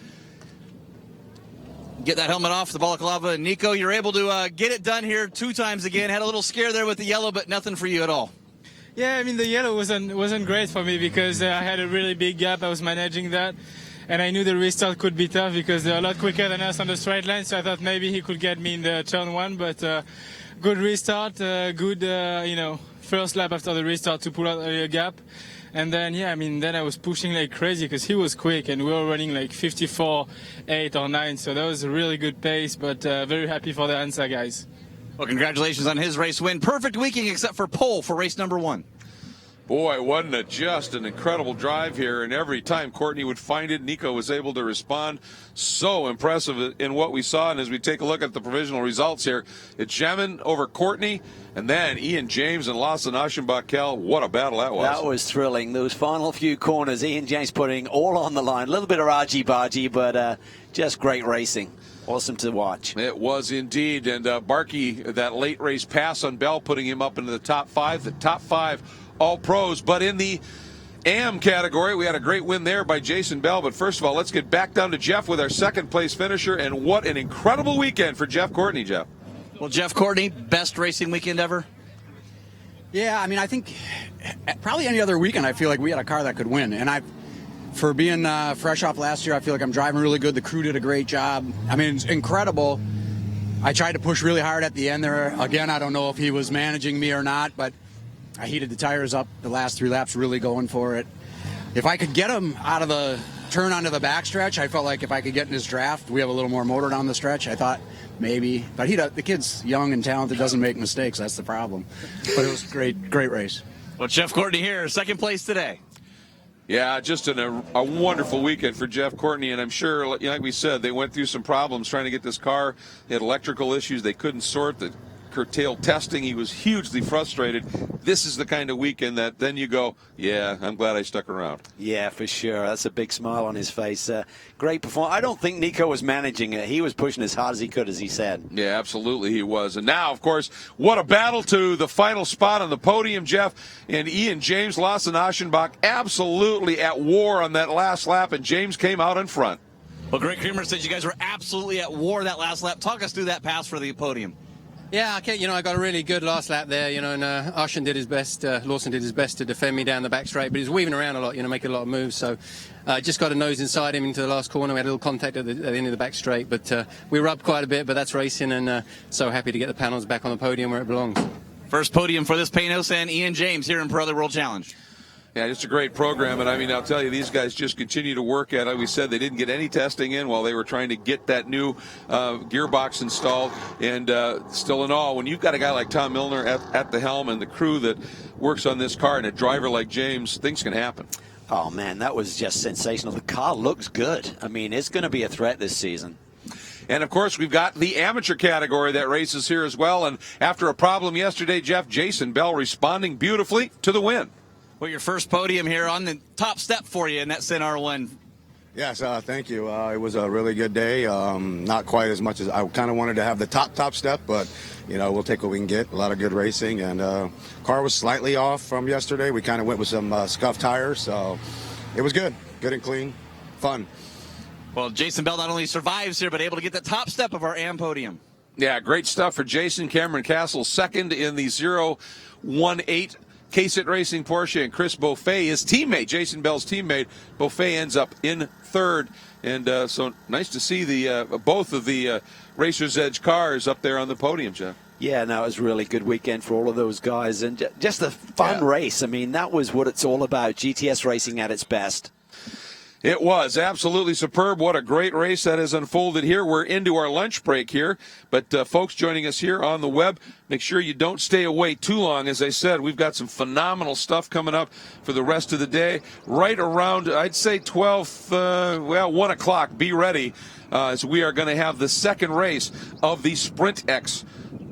[SPEAKER 3] get that helmet off, the balaclava. And Nico, you're able to get it done here 2 times again. Had a little scare there with the yellow, but nothing for you at all.
[SPEAKER 6] Yeah, I mean, the yellow wasn't great for me because I had a really big gap. I was managing that, and I knew the restart could be tough because they're a lot quicker than us on the straight line, so I thought maybe he could get me in the turn 1, but good restart, good, first lap after the restart to pull out a gap. And then, then I was pushing like crazy because he was quick and we were running like 54, 8 or 9. So that was a really good pace, but very happy for the Anza guys.
[SPEAKER 3] Well, congratulations on his race win. Perfect weekend except for pole for race number 1.
[SPEAKER 1] Boy, wasn't it just an incredible drive here, and every time Courtney would find it, Nico was able to respond. So impressive in what we saw. And as we take a look at the provisional results here, it's Jamin over Courtney, and then Ian James and Lawson Aschenbach. What a battle that was.
[SPEAKER 2] That was thrilling. Those final few corners, Ian James putting all on the line. A little bit of argy-bargy, but just great racing. Awesome to watch.
[SPEAKER 1] It was indeed. And Barkey, that late race pass on Bell, putting him up into the top 5. The top 5 all pros. But in the AM category, we had a great win there by Jason Bell. But first of all, let's get back down to Jeff with our second place finisher. And what an incredible weekend for Jeff Courtney, Jeff.
[SPEAKER 3] Well, Jeff Courtney, best racing weekend ever?
[SPEAKER 7] Yeah, I mean, I think probably any other weekend I feel like we had a car that could win. And for being fresh off last year, I feel like I'm driving really good. The crew did a great job. I mean, it's incredible. I tried to push really hard at the end there. Again, I don't know if he was managing me or not, but I heated the tires up the last 3 laps, really going for it. If I could get him out of the turn onto the backstretch, I felt like if I could get in his draft, we have a little more motor down the stretch. I thought maybe, but the kid's young and talented, doesn't make mistakes. That's the problem. But it was a great race.
[SPEAKER 3] Well, Jeff Courtney here, second place today.
[SPEAKER 1] Yeah, just a wonderful weekend for Jeff Courtney, and I'm sure, like we said, they went through some problems trying to get this car. They had electrical issues they couldn't sort. The curtailed testing. He was hugely frustrated. This is the kind of weekend that then you go, yeah, I'm glad I stuck around.
[SPEAKER 2] Yeah, for sure. That's a big smile on his face. Great performance. I don't think Nico was managing it. He was pushing as hard as he could, as he said.
[SPEAKER 1] Yeah, absolutely he was. And now, of course, what a battle to the final spot on the podium, Jeff. And Ian James, Lawson Aschenbach, absolutely at war on that last lap, and James came out in front.
[SPEAKER 3] Well, Greg Creamer said you guys were absolutely at war that last lap. Talk us through that pass for the podium.
[SPEAKER 8] Yeah, I got a really good last lap there, and Arshan did his best, Lawson did his best to defend me down the back straight, but he was weaving around a lot, making a lot of moves, so just got a nose inside him into the last corner. We had a little contact at the end of the back straight, but we rubbed quite a bit, but that's racing, and so happy to get the panels back on the podium where it belongs.
[SPEAKER 3] First podium for this Panos and Ian James here in Pirelli World Challenge.
[SPEAKER 1] Yeah, just a great program, and I mean, I'll tell you, these guys just continue to work at it. We said they didn't get any testing in while they were trying to get that new gearbox installed, and still in all, when you've got a guy like Tom Milner at the helm and the crew that works on this car and a driver like James, things can happen.
[SPEAKER 2] Oh, man, that was just sensational. The car looks good. I mean, it's going to be a threat this season.
[SPEAKER 1] And, of course, we've got the amateur category that races here as well, and after a problem yesterday, Jeff, Jason Bell responding beautifully to the win.
[SPEAKER 3] Well, your first podium here on the top step for you in that Sin R1.
[SPEAKER 9] Yes, thank you. It was a really good day. Not quite as much as I kind of wanted to have the top step, but, we'll take what we can get. A lot of good racing, and car was slightly off from yesterday. We kind of went with some scuffed tires, so it was good and clean, fun.
[SPEAKER 3] Well, Jason Bell not only survives here, but able to get the top step of our AM podium.
[SPEAKER 1] Yeah, great stuff for Jason. Cameron Castle second in the 018 K-Sit Racing Porsche, and Chris Beaufet, his teammate, Jason Bell's teammate, Beaufet ends up in third. And so nice to see the both of the Racer's Edge cars up there on the podium, Jeff.
[SPEAKER 2] Yeah, no, it was a really good weekend for all of those guys, and just a fun race. I mean, that was what it's all about, GTS racing at its best.
[SPEAKER 1] It was absolutely superb. What a great race that has unfolded here. We're into our lunch break here, but folks joining us here on the web, make sure you don't stay away too long. As I said, we've got some phenomenal stuff coming up for the rest of the day. Right around, I'd say 1 o'clock, be ready, as we are going to have the second race of the Sprint X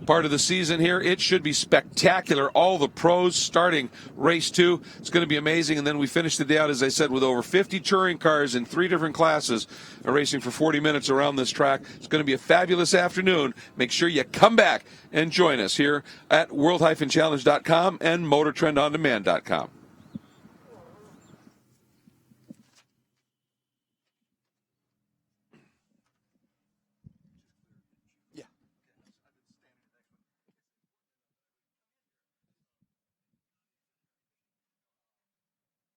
[SPEAKER 1] part of the season here. It should be spectacular. All the pros starting race 2. It's going to be amazing. And then we finish the day out, as I said, with over 50 touring cars in 3 different classes racing for 40 minutes around this track. It's going to be a fabulous afternoon. Make sure you come back and join us here at world-challenge.com and motortrendondemand.com.